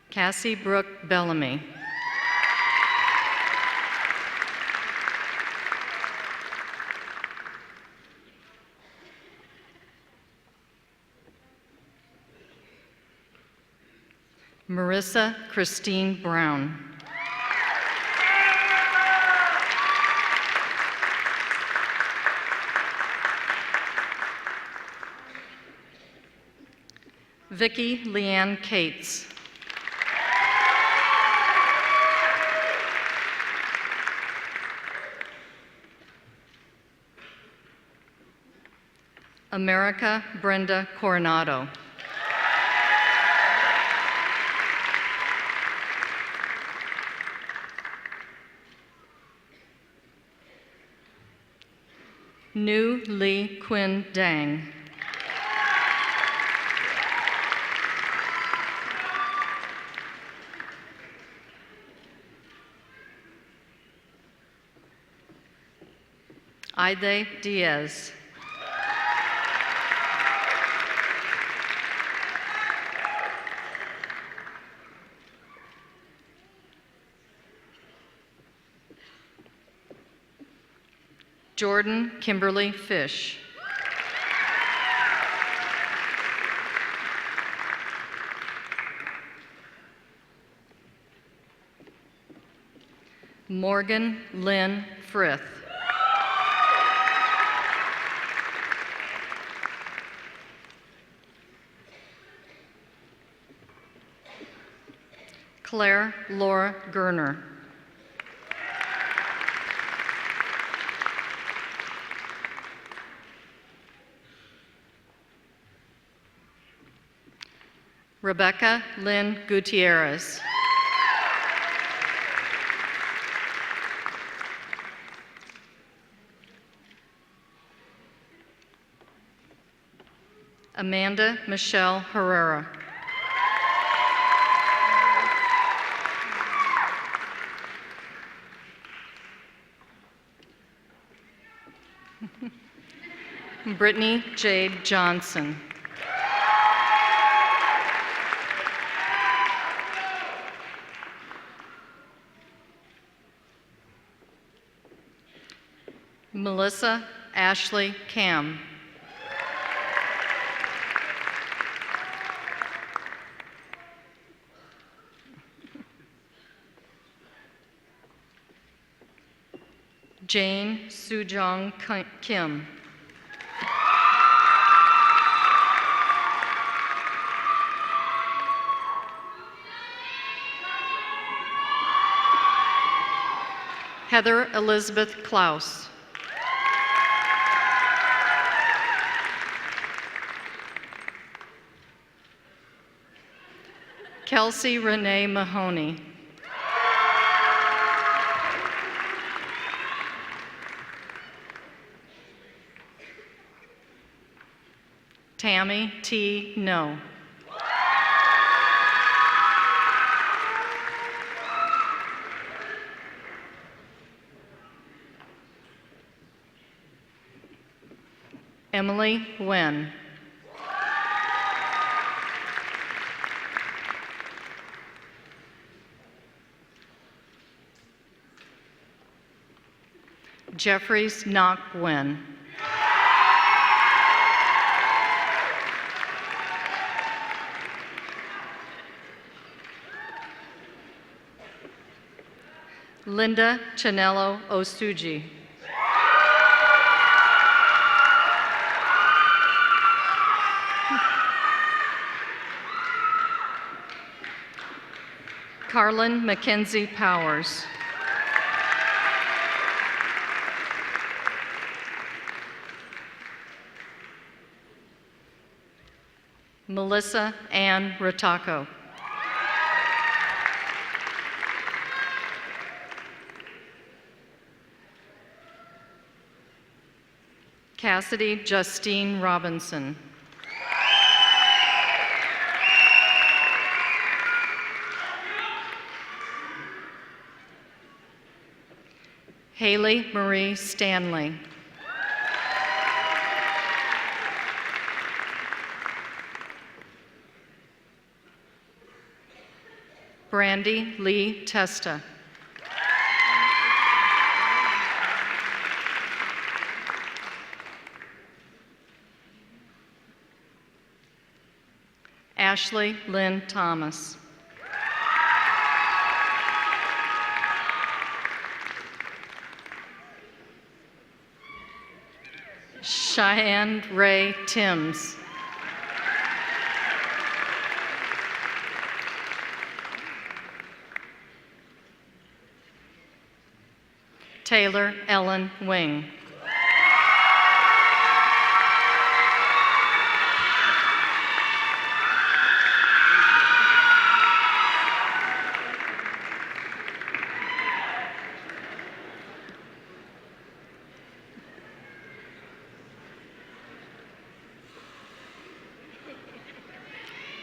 Cassie Brooke Bellamy. Marissa Christine Brown. Vicki Leanne Cates. America Brenda Coronado. Nu Lee Quinn Dang. Aide Diaz. Jordan Kimberly Fish. Morgan Lynn Frith. Claire Laura Gerner. Rebecca Lynn Gutierrez. Amanda Michelle Herrera. Brittany Jade Johnson. Melissa Ashley Cam. Jane Sujong Kim. Heather Elizabeth Klaus. Kelsey Renee Mahoney. Tammy T. No. Emily Wen. Jeffries Nok Wen. Linda Chanello Osuji. Carlin Mackenzie Powers. Melissa Ann Rotako. Cassidy Justine Robinson. Haley Marie Stanley. Brandy Lee Testa. Ashley Lynn Thomas. Cheyenne Ray Timms. Taylor Ellen Wing.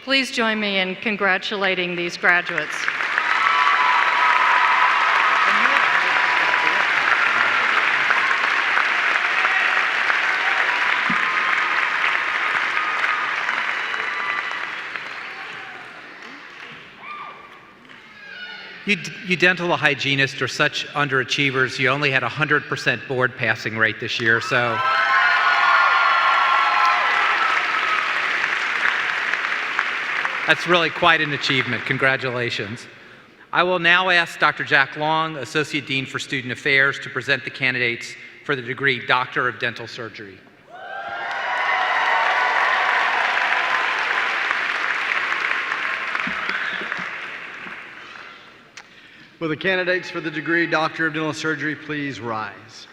Please join me in congratulating these graduates. You dental hygienists are such underachievers. You only had a 100% board passing rate this year, so. That's really quite an achievement. Congratulations. I will now ask Dr. Jack Long, Associate Dean for Student Affairs, to present the candidates for the degree Doctor of Dental Surgery. Will the candidates for the degree Doctor of Dental Surgery please rise?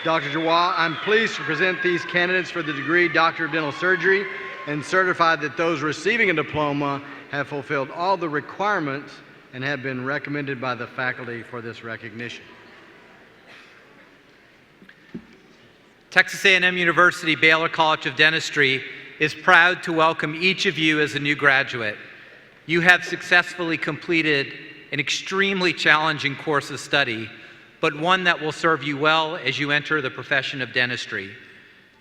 Dr. Jawad, I'm pleased to present these candidates for the degree Doctor of Dental Surgery and certify that those receiving a diploma have fulfilled all the requirements and have been recommended by the faculty for this recognition. Texas A&M University Baylor College of Dentistry is proud to welcome each of you as a new graduate. You have successfully completed an extremely challenging course of study, but one that will serve you well as you enter the profession of dentistry.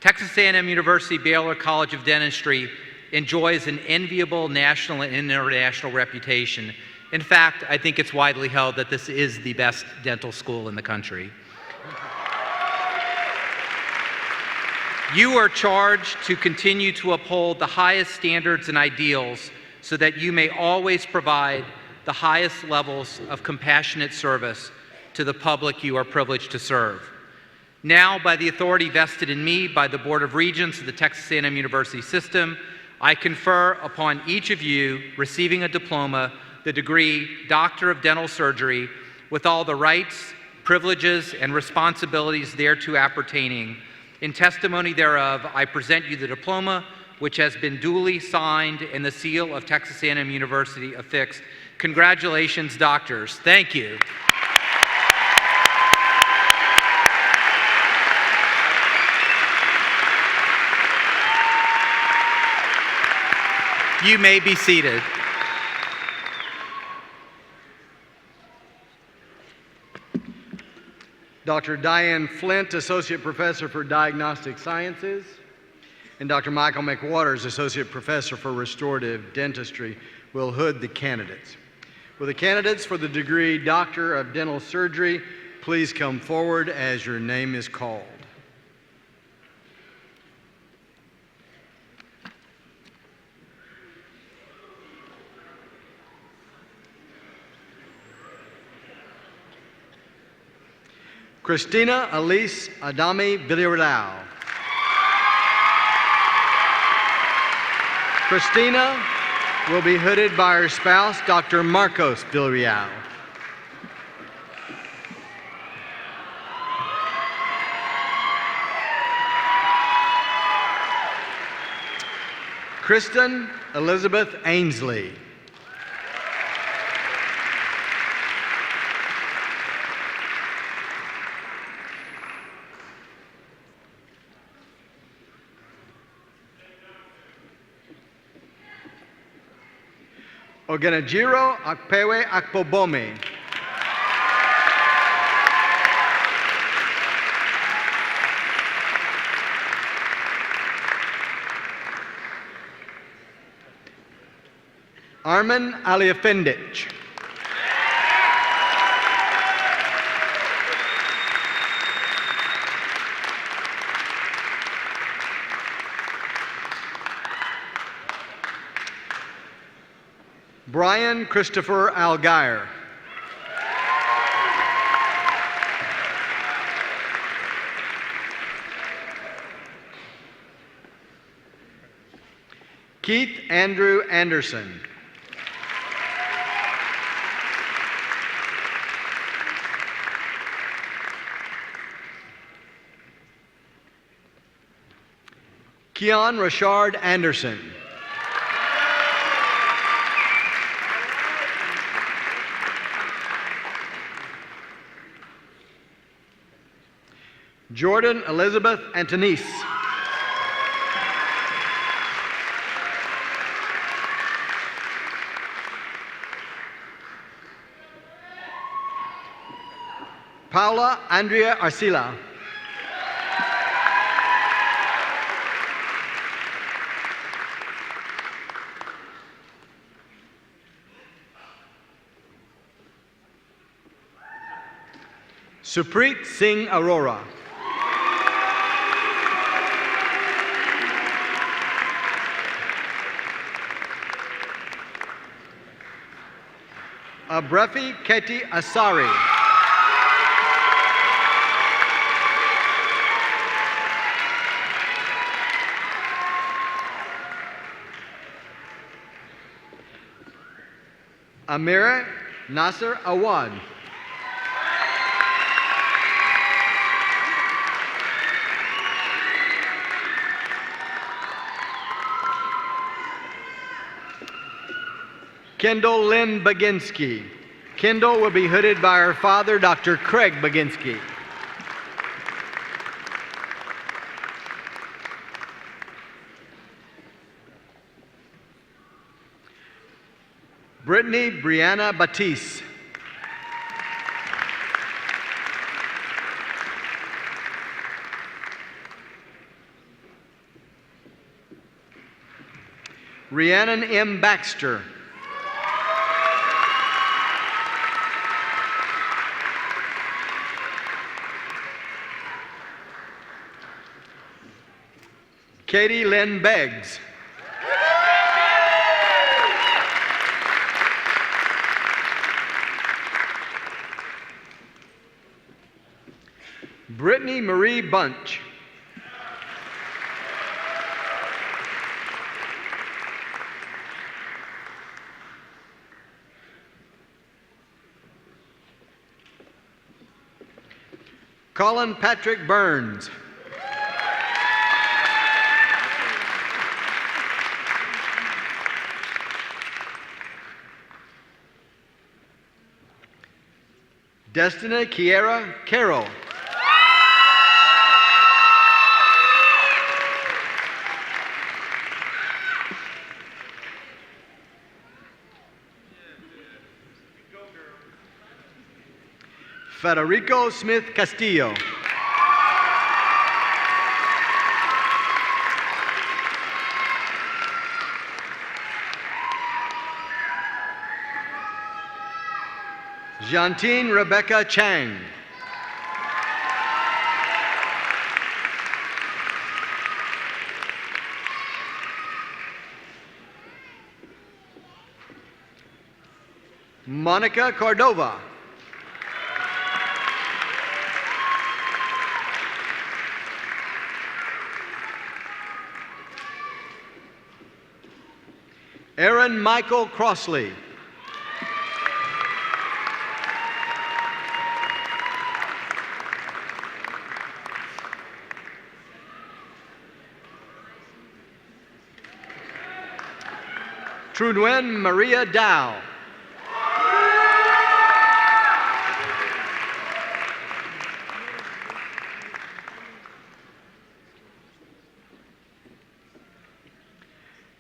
Texas A&M University Baylor College of Dentistry enjoys an enviable national and international reputation In fact, I think it's widely held that this is the best dental school in the country. You are charged to continue to uphold the highest standards and ideals so that you may always provide the highest levels of compassionate service to the public you are privileged to serve. Now, by the authority vested in me by the Board of Regents of the Texas A&M University System, I confer upon each of you receiving a diploma the degree Doctor of Dental Surgery with all the rights, privileges, and responsibilities thereto appertaining. In testimony thereof, I present you the diploma, which has been duly signed and the seal of Texas A&M University affixed. Congratulations, doctors. Thank you. You may be seated. Dr. Diane Flint, Associate Professor for Diagnostic Sciences, and Dr. Michael McWaters, Associate Professor for Restorative Dentistry, will hood the candidates. Will the candidates for the degree Doctor of Dental Surgery please come forward as your name is called? Christina Elise Adami Villarreal. Christina will be hooded by her spouse, Dr. Marcos Villarreal. Kristen Elizabeth Ainsley. Ogenajiro Akpewe Akpobome. Armin Aliafendic. Brian Christopher Algier. Keith Andrew Anderson. Keon Rashard Anderson. Jordan Elizabeth Antonise. Paula Andrea Arcila. Supreet Singh Arora. Abrefi Keti Asari. Amira Nasser Awad. Kendall Lynn Baginski. Kendall will be hooded by her father, Dr. Craig Baginski. Brittany Brianna Batiste. Rhiannon M. Baxter. Katie Lynn Beggs. Brittany Marie Bunch. Colin Patrick Burns. Destiny Kiera Carroll. Federico Smith Castillo. Jantine Rebecca Chang. Monica Cordova. Aaron Michael Crossley. Trudwen Maria Dow.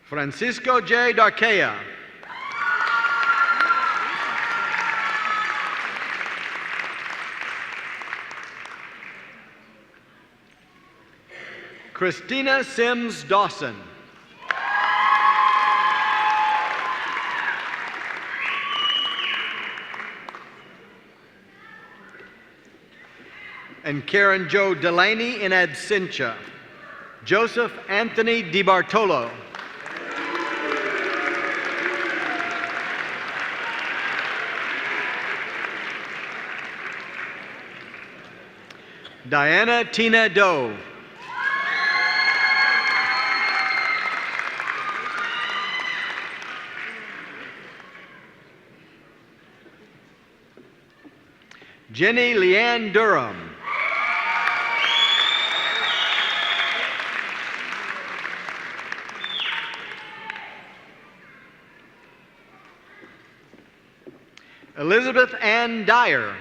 Francisco J. Darkea. Christina Sims Dawson. And Karen Jo Delaney in absentia. Joseph Anthony DiBartolo. Diana Tina Doe. Jenny Leanne Durham. Elizabeth Ann Dyer.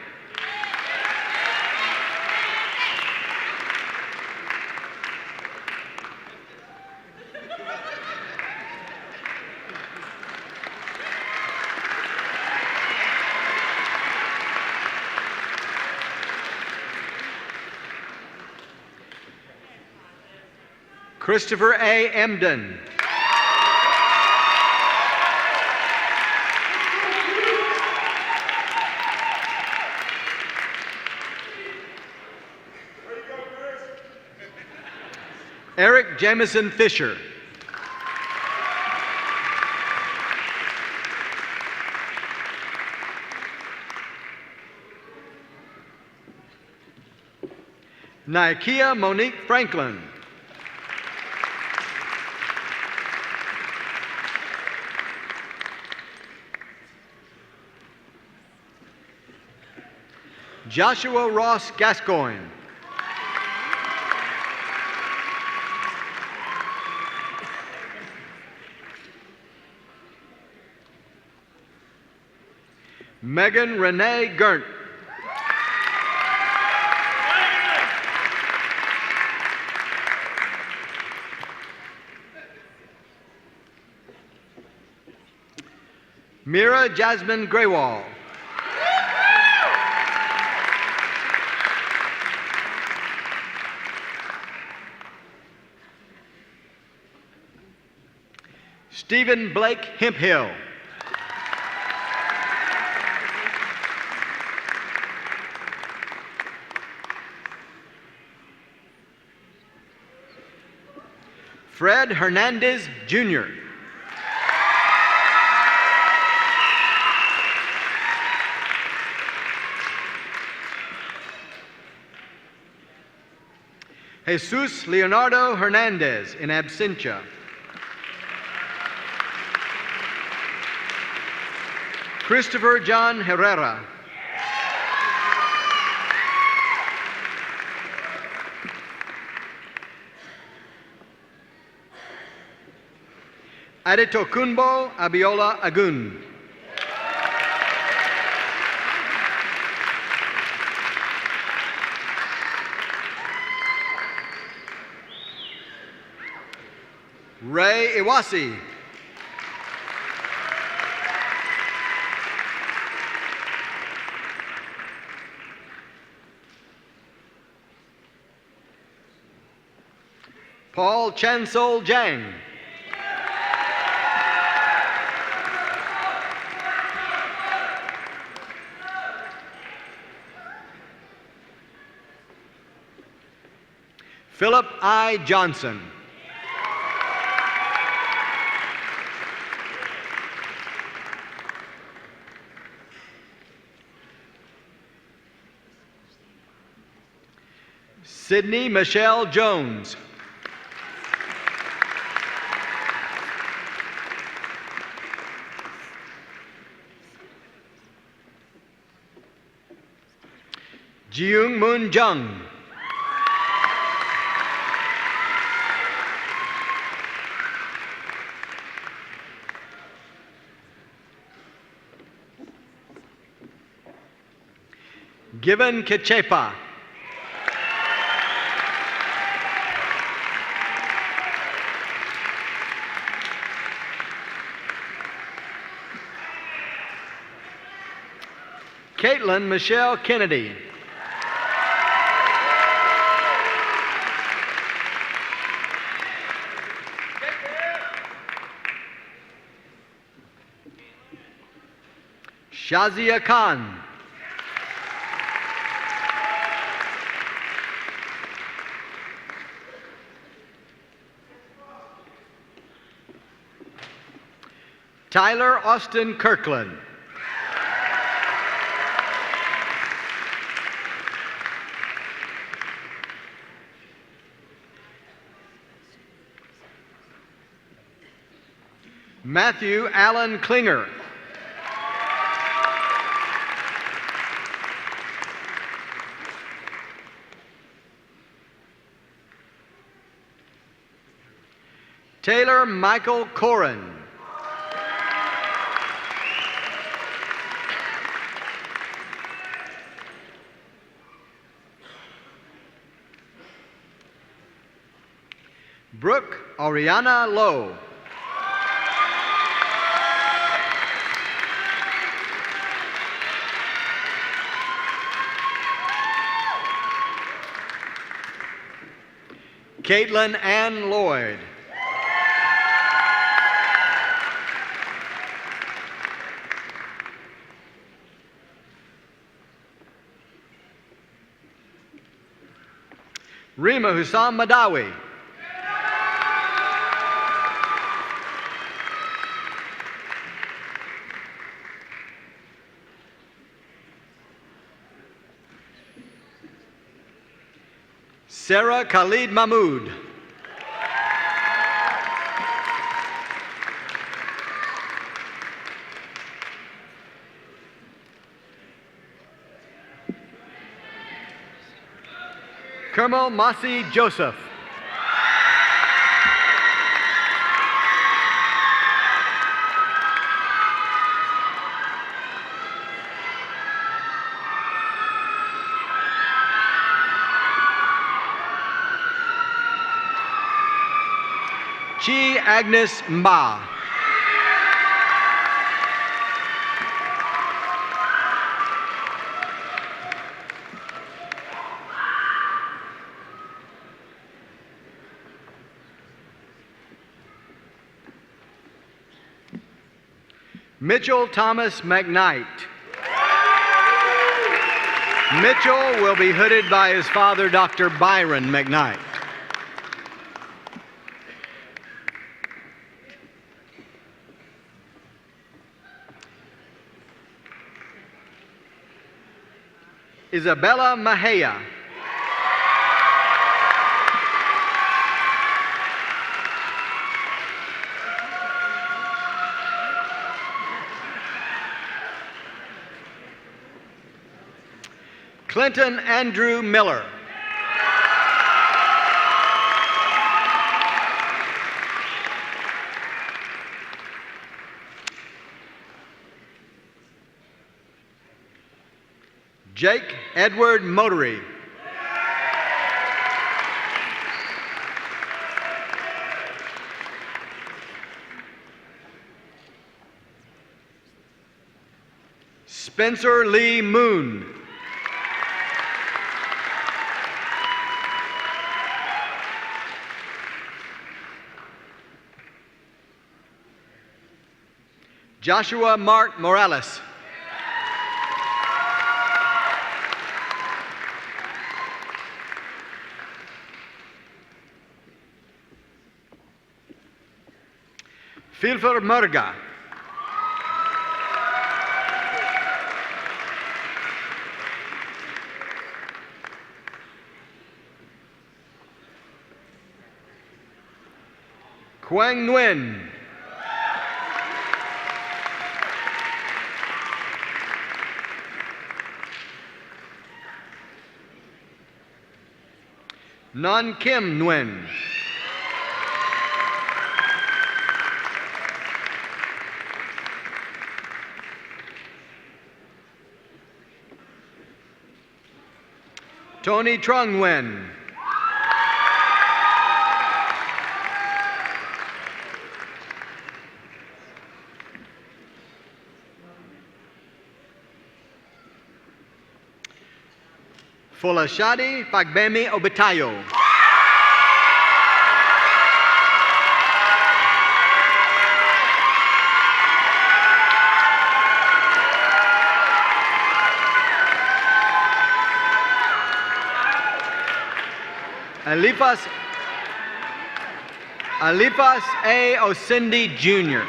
Christopher A. Emden. Eric Jamison Fisher. Nikeia Monique Franklin. Joshua Ross Gascoigne. Megan Renee Gert. Mira Jasmine Graywall. Stephen Blake Hemphill. Fred Hernandez, Jr. Jesus Leonardo Hernandez, in absentia. Christopher John Herrera. Adetokunbo Abiola Agun. Ray Iwasi. Paul Chansol Jang. Philip I. Johnson. Sydney Michelle Jones. Jiung Moon Jung. Given Kechepa. Caitlin Michelle Kennedy. Shazia Khan. Tyler Austin Kirkland. Matthew Allen Klinger. Taylor Michael Corin. Brooke Oriana Lowe. Caitlin Ann Lloyd. Rima Hussam Madawi. Sarah Khalid Mahmood. Kermal Masi Joseph. Chi Agnes Mba. Mitchell Thomas McKnight. Mitchell will be hooded by his father, Dr. Byron McKnight. Isabella Mahia. Clinton Andrew Miller. Jake Edward Motery. Spencer Lee Moon. Joshua Mark Morales. Filfer Murga. Quang Nguyen. Non Kim Nguyen. Tony Trung Nguyen. Folashadi Fagbemi Obitayo. Alifas A. Osindi Jr.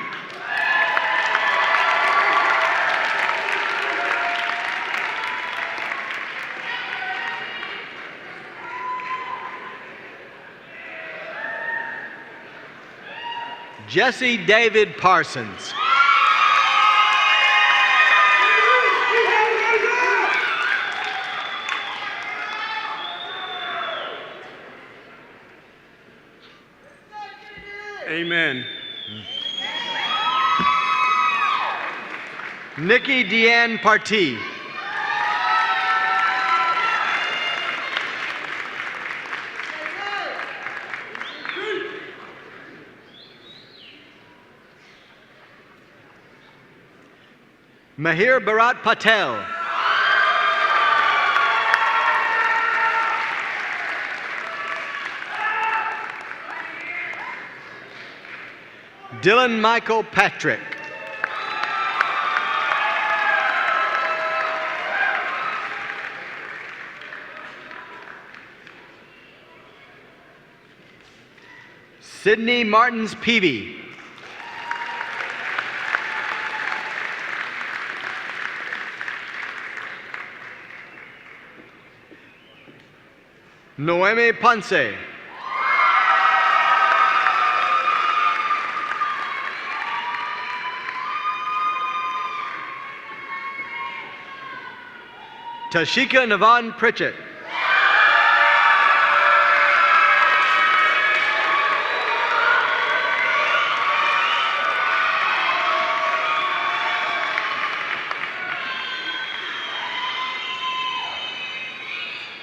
Jesse David Parsons. Amen. Nikki Deanne Partee. Mahir Bharat Patel. Dylan Michael Patrick. Sydney Martins Peavy. Noemi Ponce. Tashika Navon Pritchett.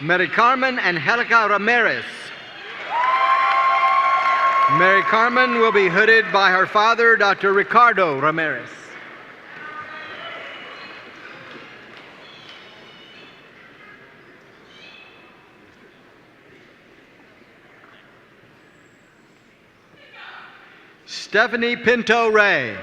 Mary Carmen Angelica Ramirez. Mary Carmen will be hooded by her father, Dr. Ricardo Ramirez. Stephanie Pinto Ray.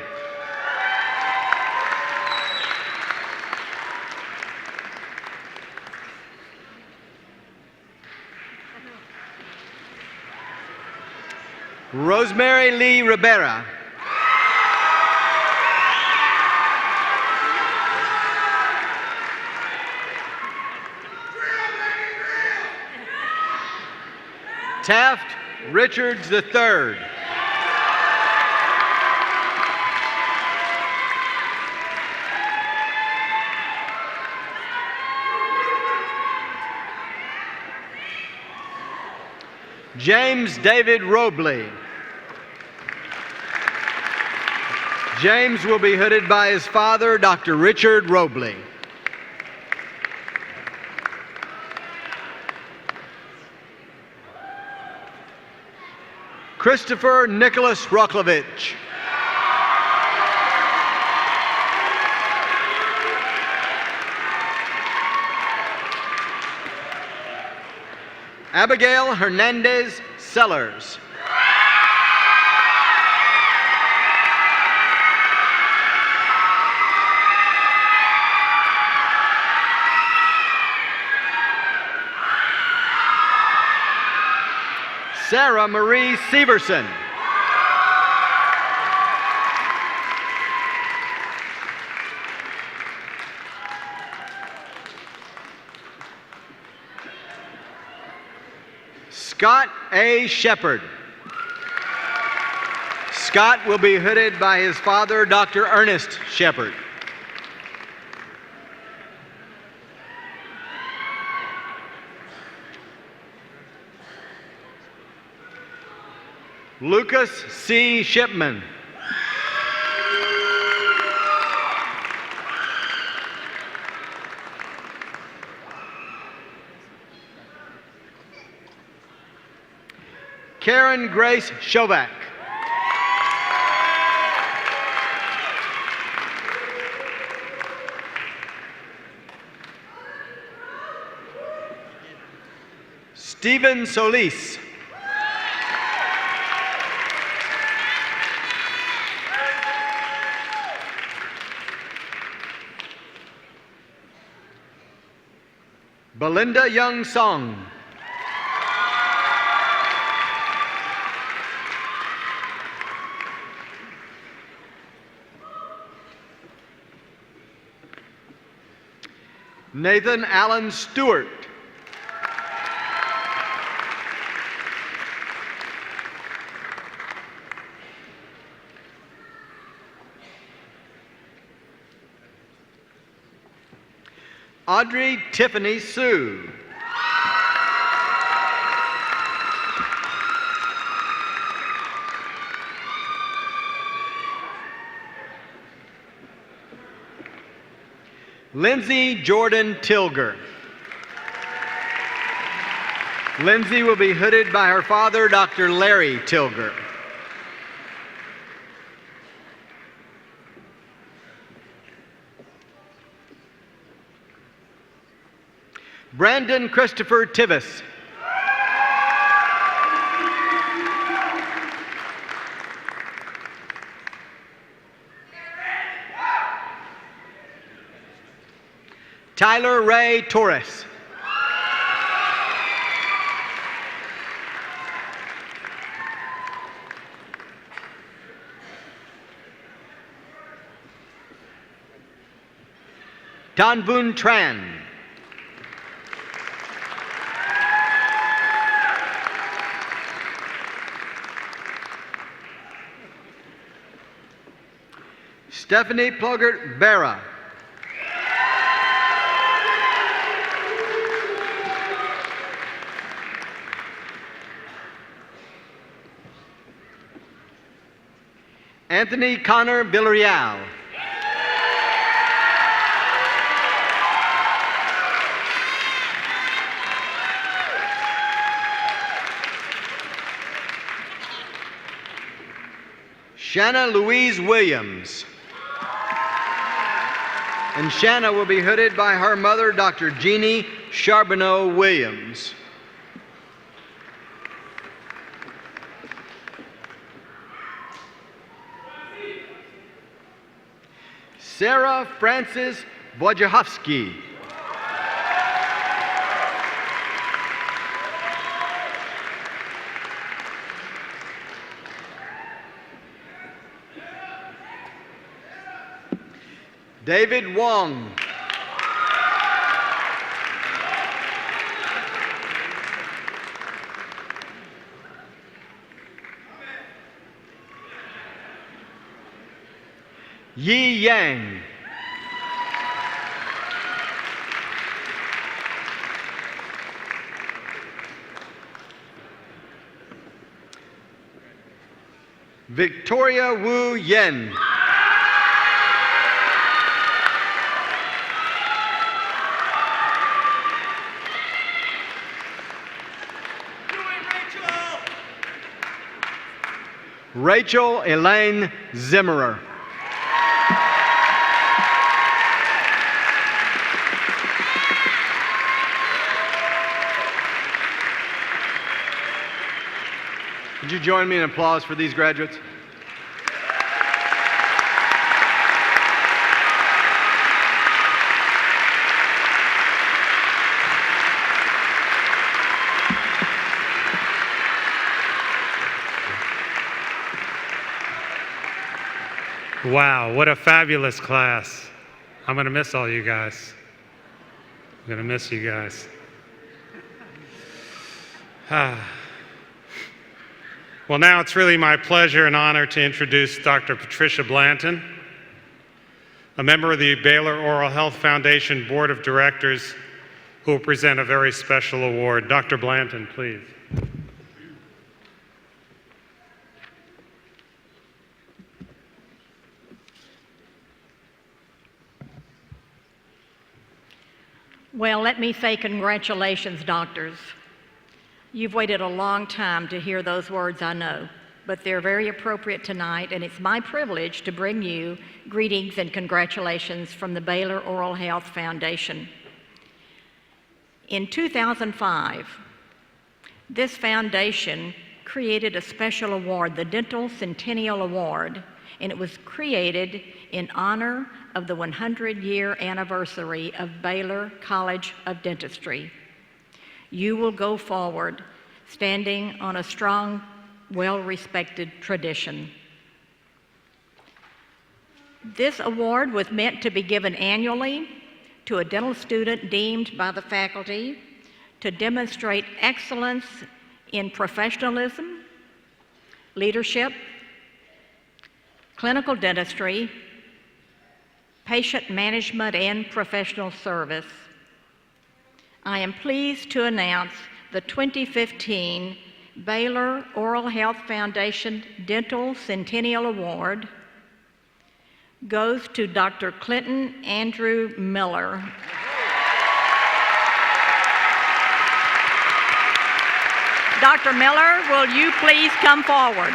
Rosemary Lee Rivera. Taft Richards III. James David Robley. James will be hooded by his father, Dr. Richard Robley. Christopher Nicholas Rocklovich. Abigail Hernandez Sellers. Sarah Marie Severson. Scott A. Shepard. Scott will be hooded by his father, Dr. Ernest Shepard. Lucas C. Shipman. Karen Grace Shovak. Stephen Solis. Belinda Young Song. Nathan Allen Stewart. Audrey Tiffany Sue. Lindsay Jordan Tilger. Lindsay will be hooded by her father, Dr. Larry Tilger. Brandon Christopher Tivis. Tyler Ray Torres. Tanvun Tran. Stephanie Plugert Barra. Anthony Connor Villarreal. Shanna Louise Williams. And Shanna will be hooded by her mother, Dr. Jeannie Charbonneau Williams. Sarah Frances Wojciechowski. David Wong. Yi Yang. Victoria Wu Yen. Rachel Elaine Zimmerer. Would you join me in applause for these graduates? Wow, what a fabulous class. I'm going to miss all you guys. I'm going to miss you guys. Well, now it's really my pleasure and honor to introduce Dr. Patricia Blanton, a member of the Baylor Oral Health Foundation Board of Directors, who will present a very special award. Dr. Blanton, please. Well, let me say congratulations, doctors. You've waited a long time to hear those words, I know, but they're very appropriate tonight, and it's my privilege to bring you greetings and congratulations from the Baylor Oral Health Foundation. In 2005, this foundation created a special award, the Dental Centennial Award, and it was created in honor of the 100-year anniversary of Baylor College of Dentistry. You will go forward standing on a strong, well-respected tradition. This award was meant to be given annually to a dental student deemed by the faculty to demonstrate excellence in professionalism, leadership, clinical dentistry, patient management, and professional service. I am pleased to announce the 2015 Baylor Oral Health Foundation Dental Centennial Award goes to Dr. Clinton Andrew Miller. Dr. Miller, will you please come forward?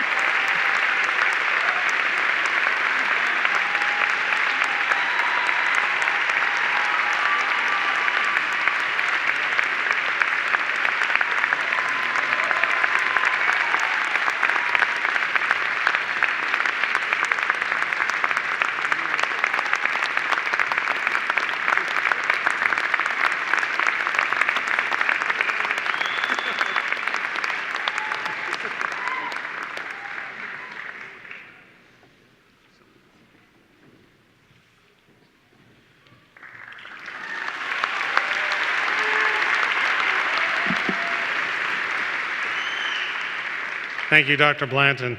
Thank you, Dr. Blanton.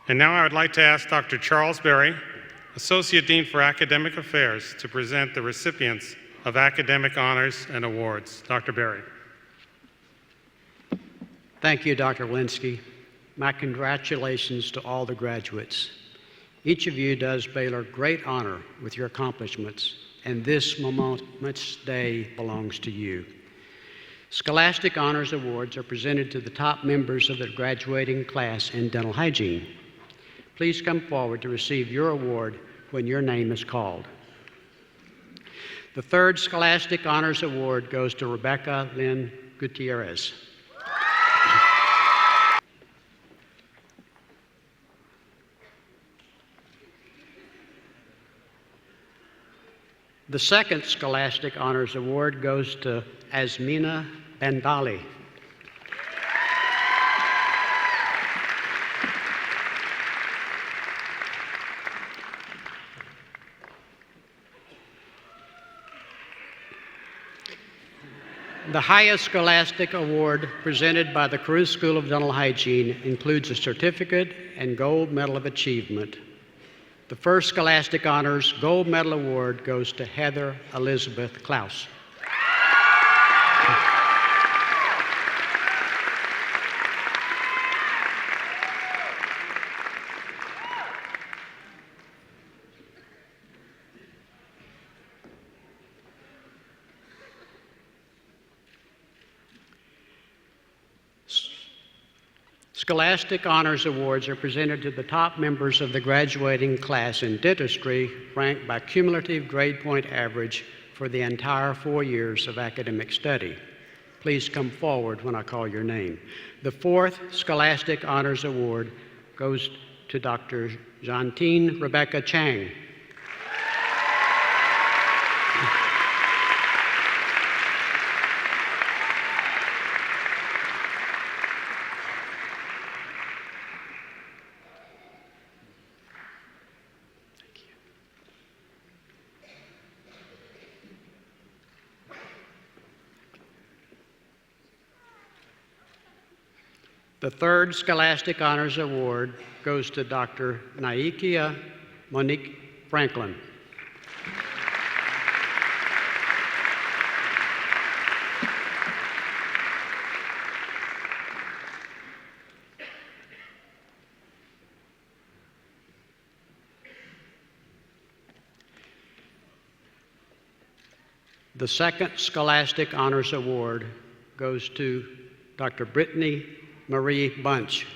And now I would like to ask Dr. Charles Berry, Associate Dean for Academic Affairs, to present the recipients of academic honors and awards. Dr. Berry. Thank you, Dr. Linsky. My congratulations to all the graduates. Each of you does Baylor great honor with your accomplishments, and this momentous day belongs to you. Scholastic Honors Awards are presented to the top members of the graduating class in dental hygiene. Please come forward to receive your award when your name is called. The third Scholastic Honors Award goes to Rebecca Lynn Gutierrez. The second Scholastic Honors Award goes to Azmina Bandali. The highest Scholastic Award presented by the Caruth School of Dental Hygiene includes a certificate and gold medal of achievement The first Scholastic Honors Gold Medal Award goes to Heather Elizabeth Klaus. Scholastic Honors Awards are presented to the top members of the graduating class in dentistry, ranked by cumulative grade point average for the entire 4 years of academic study. Please come forward when I call your name. The fourth Scholastic Honors Award goes to Dr. Jantine Rebecca Chang. The third Scholastic Honors Award goes to Dr. Naikia Monique Franklin. The second Scholastic Honors Award goes to Dr. Brittany Marie Bunch.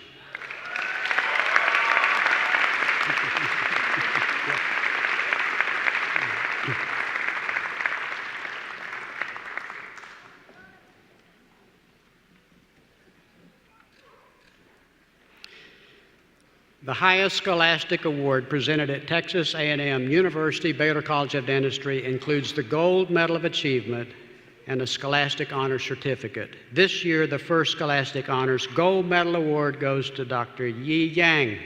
The highest scholastic award presented at Texas A&M University Baylor College of Dentistry includes the Gold Medal of Achievement and a Scholastic Honors Certificate. This year, the first Scholastic Honors Gold Medal Award goes to Dr. Yi Yang.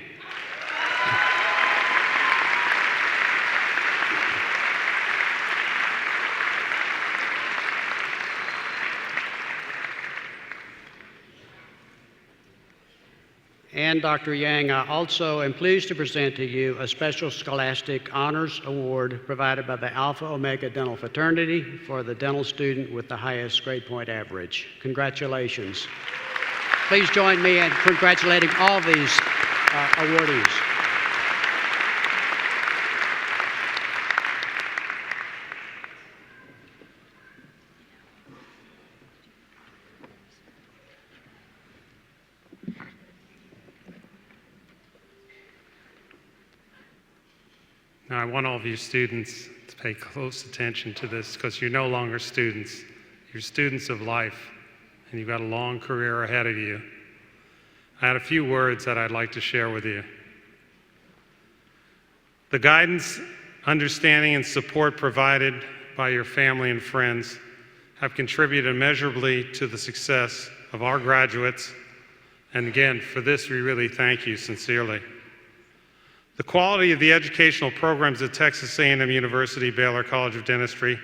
And Dr. Yang, I also am pleased to present to you a special Scholastic Honors Award provided by the Alpha Omega Dental Fraternity for the dental student with the highest grade point average. Congratulations. Please join me in congratulating all these awardees. Now, I want all of you students to pay close attention to this because you're no longer students. You're students of life, and you've got a long career ahead of you. I had a few words that I'd like to share with you. The guidance, understanding, and support provided by your family and friends have contributed immeasurably to the success of our graduates, and again, for this, we really thank you sincerely. The quality of the educational programs at Texas A&M University Baylor College of Dentistry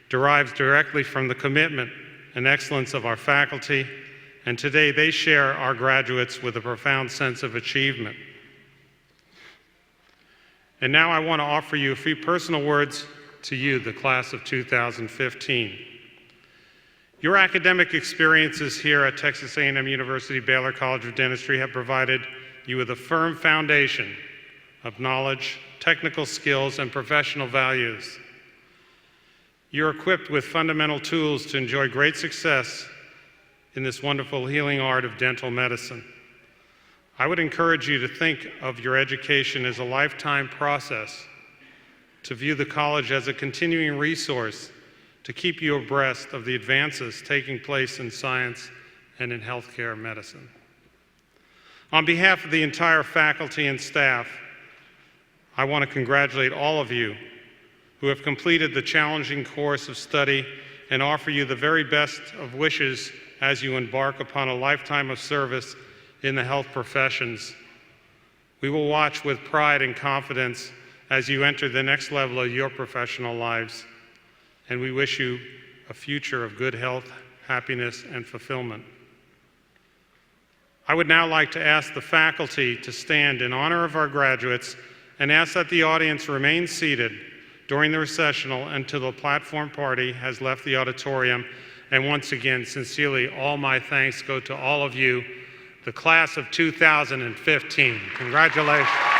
derives directly from the commitment and excellence of our faculty, and today they share our graduates with a profound sense of achievement. And now I want to offer you a few personal words to you, the class of 2015. Your academic experiences here at Texas A&M University Baylor College of Dentistry have provided you with a firm foundation of knowledge, technical skills, and professional values. You're equipped with fundamental tools to enjoy great success in this wonderful healing art of dental medicine. I would encourage you to think of your education as a lifetime process, to view the college as a continuing resource to keep you abreast of the advances taking place in science and in healthcare medicine. On behalf of the entire faculty and staff, I want to congratulate all of you who have completed the challenging course of study and offer you the very best of wishes as you embark upon a lifetime of service in the health professions. We will watch with pride and confidence as you enter the next level of your professional lives, and we wish you a future of good health, happiness, and fulfillment. I would now like to ask the faculty to stand in honor of our graduates and ask that the audience remain seated during the recessional until the platform party has left the auditorium. And once again, sincerely, all my thanks go to all of you, the class of 2015. Congratulations.